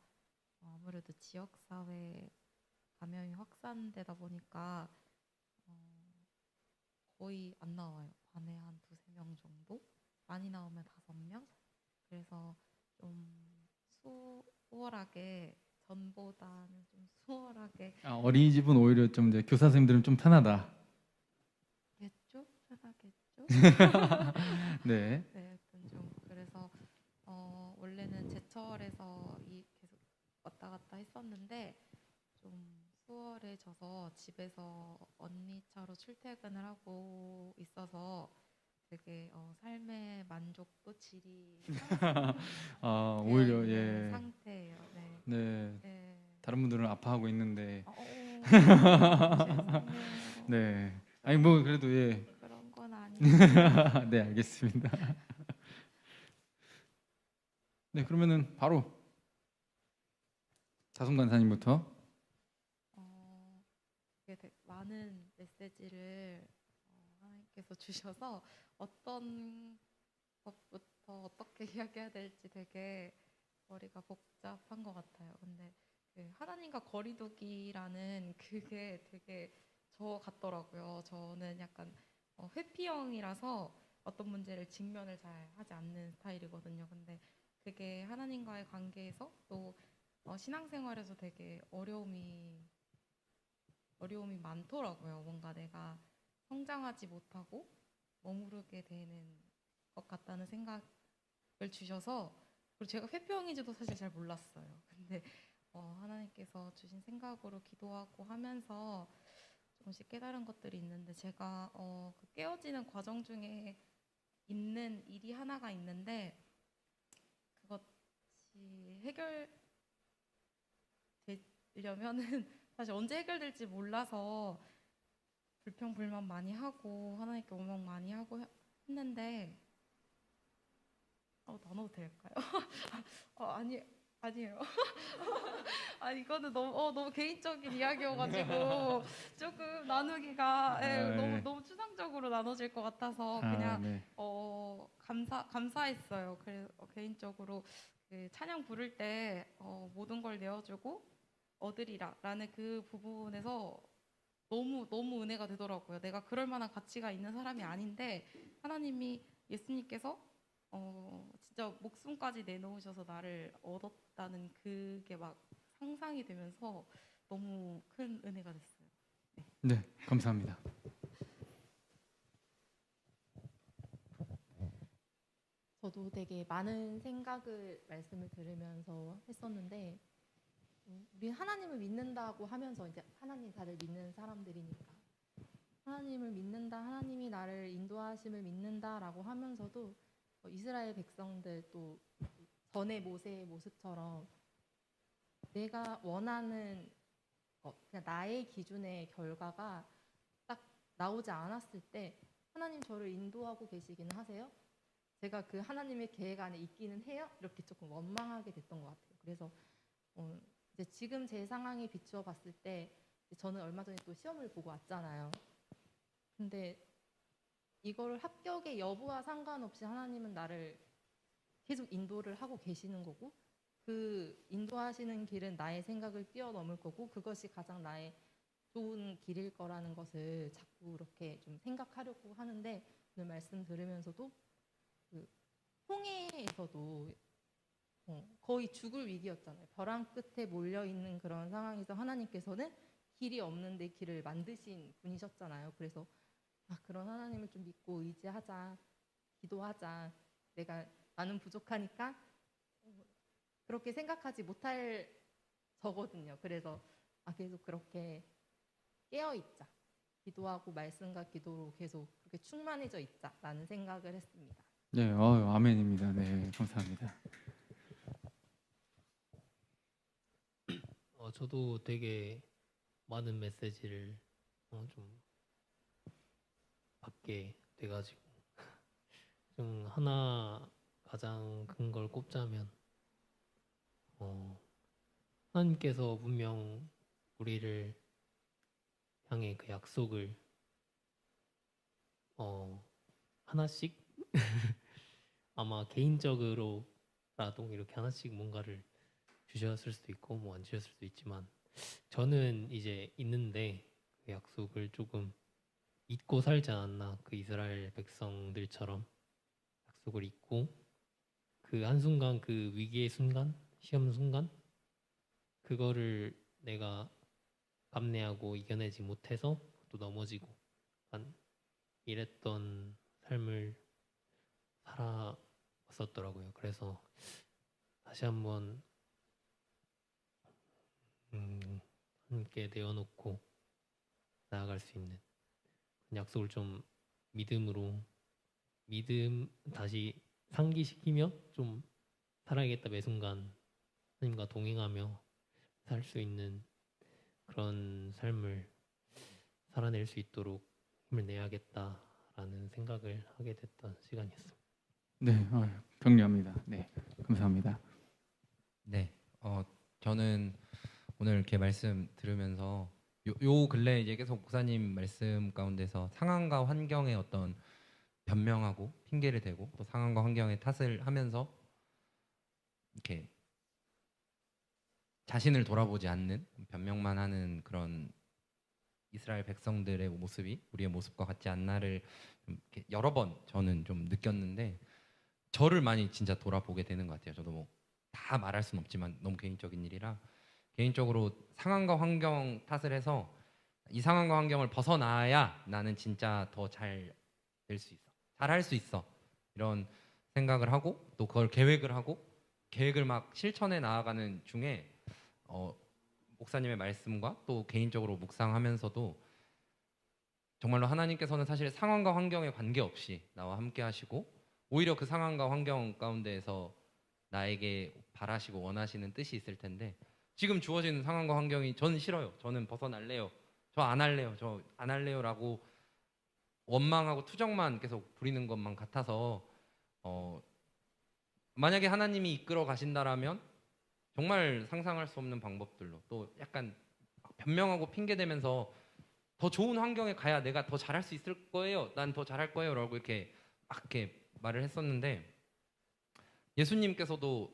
아무래도 지역사회 감염이 확산되다 보니까 거의 안 나와요. 반에 한 두세 명 정도? 많이 나오면 5명? 그래서 좀 수월하게 전보다는 좀 수월하게 아, 어린이집은 오히려 좀 이제 교사 선생님들은 좀 편하다. 겠죠? 편하겠죠? 네, 네, 하여튼 좀 그래서 원래는 제철에서 계속 왔다 갔다 했었는데 좀 수월해져서 집에서 언니 차로 출퇴근을 하고 있어서 되게 삶의 만족도 질이 아, 되어 오히려 있는 예, 상태예요. 네. 네 네. 다른 분들은 아파하고 있는데 죄송해요. 네, 아니 뭐 그래도 예, 그런 건 아니에요. 네 알겠습니다. 네 그러면은 바로 자송 간사님부터. 되게 많은 메시지를 하나님께서 주셔서 어떤 것부터 어떻게 이야기해야 될지 되게 머리가 복잡한 것 같아요. 근데 그 하나님과 거리두기라는 그게 되게 저 같더라고요. 저는 약간 회피형이라서 어떤 문제를 직면을 잘 하지 않는 스타일이거든요. 근데 그게 하나님과의 관계에서 또 신앙생활에서 되게 어려움이 많더라고요. 뭔가 내가 성장하지 못하고 머무르게 되는 것 같다는 생각을 주셔서 그리고 제가 회피형인지도 사실 잘 몰랐어요. 근데 하나님께서 주신 생각으로 기도하고 하면서 조금씩 깨달은 것들이 있는데 제가 그 깨어지는 과정 중에 있는 일이 하나가 있는데 그것이 해결되려면은 사실 언제 해결될지 몰라서 불평불만 많이 하고 하나님께 원망 많이 하고 했는데 나눠도 될까요? 아니에요. 이거는 너무 개인적인 이야기여가지고 조금 나누기가 네. 너무 추상적으로 나눠질 것 같아서 아, 그냥 네. 감사했어요. 그래서 개인적으로 그 찬양 부를 때 모든 걸 내어주고 얻으리라라는 그 부분에서 너무 은혜가 되더라고요. 내가 그럴 만한 가치가 있는 사람이 아닌데 하나님이 예수님께서 진짜 목숨까지 내놓으셔서 나를 얻었다는 그게 막 상상이 되면서 너무 큰 은혜가 됐어요. 네 감사합니다. 저도 되게 많은 생각을 말씀을 들으면서 했었는데 우리 하나님을 믿는다고 하면서 이제 하나님 다들 믿는 사람들이니까 하나님을 믿는다, 하나님이 나를 인도하심을 믿는다라고 하면서도 이스라엘 백성들 또 전에 모세의 모습처럼 내가 원하는 그냥 나의 기준의 결과가 딱 나오지 않았을 때 하나님 저를 인도하고 계시기는 하세요? 제가 그 하나님의 계획 안에 있기는 해요? 이렇게 조금 원망하게 됐던 것 같아요. 그래서 이제 지금 제 상황에 비추어 봤을 때 저는 얼마 전에 또 시험을 보고 왔잖아요. 근데 이걸 합격의 여부와 상관없이 하나님은 나를 계속 인도를 하고 계시는 거고 그 인도하시는 길은 나의 생각을 뛰어넘을 거고 그것이 가장 나의 좋은 길일 거라는 것을 자꾸 이렇게 좀 생각하려고 하는데 오늘 말씀 들으면서도 그 홍해에서도 거의 죽을 위기였잖아요. 벼랑 끝에 몰려 있는 그런 상황에서 하나님께서는 길이 없는데 길을 만드신 분이셨잖아요. 그래서 그런 하나님을 좀 믿고 의지하자, 기도하자. 나는 부족하니까 그렇게 생각하지 못할 저거든요. 그래서 계속 그렇게 깨어 있자. 기도하고 말씀과 기도로 계속 그렇게 그렇게 충만해져 있자라는 생각을 했습니다. 네, 아멘입니다. 네, 감사합니다. 저도 되게 많은 메시지를 좀 받게 돼가지고 좀 하나 가장 큰 걸 꼽자면 하나님께서 분명 우리를 향해 그 약속을 하나씩 아마 개인적으로라도 이렇게 하나씩 뭔가를 주셨을 수도 있고 뭐 안 주셨을 수도 있지만 저는 이제 있는데 그 약속을 조금 잊고 살지 않았나, 그 이스라엘 백성들처럼 약속을 잊고 그 한순간, 그 위기의 순간, 시험 순간 그거를 내가 감내하고 이겨내지 못해서 또 넘어지고 약간 이랬던 삶을 살아왔었더라고요. 그래서 다시 한번 함께 내어놓고 나아갈 수 있는 약속을 좀 믿음 다시 상기시키며 좀 살아야겠다, 매 순간 하나님과 동행하며 살 수 있는 그런 삶을 살아낼 수 있도록 힘을 내야겠다라는 생각을 하게 됐던 시간이었습니다. 네, 격려합니다. 네, 감사합니다. 네, 저는 오늘 이렇게 말씀 들으면서 요 근래 이제 계속 목사님 말씀 가운데서 상황과 환경의 어떤 변명하고 핑계를 대고 또 상황과 환경의 탓을 하면서 이렇게 자신을 돌아보지 않는 변명만 하는 그런 이스라엘 백성들의 모습이 우리의 모습과 같지 않나를 좀 이렇게 여러 번 저는 좀 느꼈는데 저를 많이 진짜 돌아보게 되는 것 같아요. 저도 뭐 다 말할 수는 없지만 너무 개인적인 일이라 개인적으로 상황과 환경 탓을 해서 이 상황과 환경을 벗어나야 나는 진짜 더 잘 될 수 있어, 잘 할 수 있어 이런 생각을 하고 또 그걸 계획을 하고 계획을 막 실천해 나아가는 중에 목사님의 말씀과 또 개인적으로 묵상하면서도 정말로 하나님께서는 사실 상황과 환경에 관계없이 나와 함께 하시고 오히려 그 상황과 환경 가운데에서 나에게 바라시고 원하시는 뜻이 있을 텐데 지금 주어진 상황과 환경이 저는 싫어요, 저는 벗어날래요, 저 안 할래요, 저 안 할래요라고 원망하고 투정만 계속 부리는 것만 같아서 만약에 하나님이 이끌어 가신다라면 정말 상상할 수 없는 방법들로 또 약간 변명하고 핑계대면서 더 좋은 환경에 가야 내가 더 잘할 수 있을 거예요, 난 더 잘할 거예요라고 이렇게 막 이렇게 말을 했었는데 예수님께서도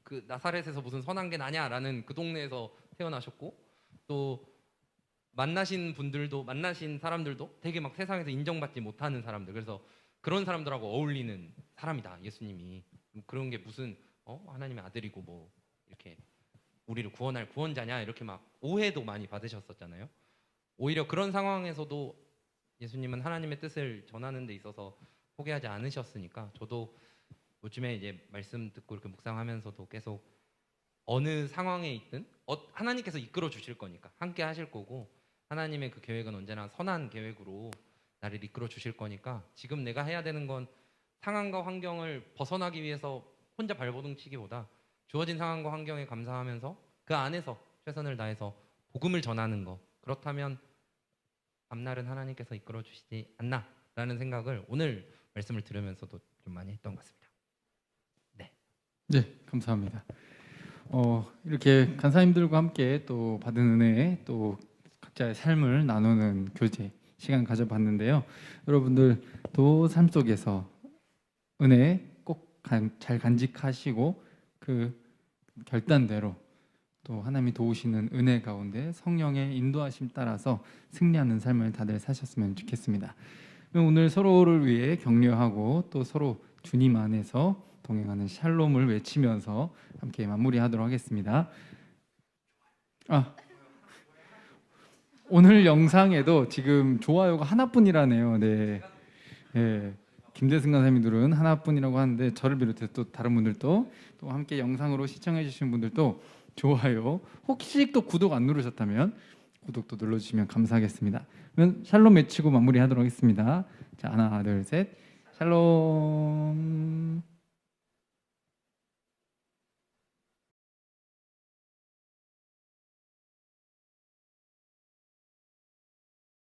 그 나사렛에서 무슨 선한 게 나냐라는 그 동네에서 태어나셨고 또 만나신 사람들도 되게 막 세상에서 인정받지 못하는 사람들, 그래서 그런 사람들하고 어울리는 사람이다 예수님이. 그런 게 무슨 하나님의 아들이고 뭐 이렇게 우리를 구원할 구원자냐 이렇게 막 오해도 많이 받으셨었잖아요. 오히려 그런 상황에서도 예수님은 하나님의 뜻을 전하는 데 있어서 포기하지 않으셨으니까 저도 요즘에 이제 말씀 듣고 이렇게 묵상하면서도 계속 어느 상황에 있든 하나님께서 이끌어 주실 거니까 함께 하실 거고 하나님의 그 계획은 언제나 선한 계획으로 나를 이끌어 주실 거니까 지금 내가 해야 되는 건 상황과 환경을 벗어나기 위해서 혼자 발버둥 치기보다 주어진 상황과 환경에 감사하면서 그 안에서 최선을 다해서 복음을 전하는 거, 그렇다면 앞날은 하나님께서 이끌어 주시지 않나라는 생각을 오늘 말씀을 들으면서도 좀 많이 했던 것 같습니다. 네, 감사합니다. 이렇게 간사님들과 함께 또 받은 은혜, 또 각자의 삶을 나누는 교제 시간 가져봤는데요. 여러분들도 삶 속에서 은혜 꼭 잘 간직하시고 그 결단대로 또 하나님이 도우시는 은혜 가운데 성령의 인도하심 따라서 승리하는 삶을 다들 사셨으면 좋겠습니다. 오늘 서로를 위해 격려하고 또 서로 주님 안에서 동행하는 샬롬을 외치면서 함께 마무리하도록 하겠습니다. 오늘 영상에도 지금 좋아요가 하나뿐이라네요. 네. 김대승 간사님이 누른 하나뿐이라고 하는데 저를 비롯해서 또 다른 분들도 또 함께 영상으로 시청해 주신 분들도 좋아요, 혹시 또 구독 안 누르셨다면 구독도 눌러주시면 감사하겠습니다. 그러면 샬롬 외치고 마무리하도록 하겠습니다. 자, 하나, 둘, 셋. 샬롬.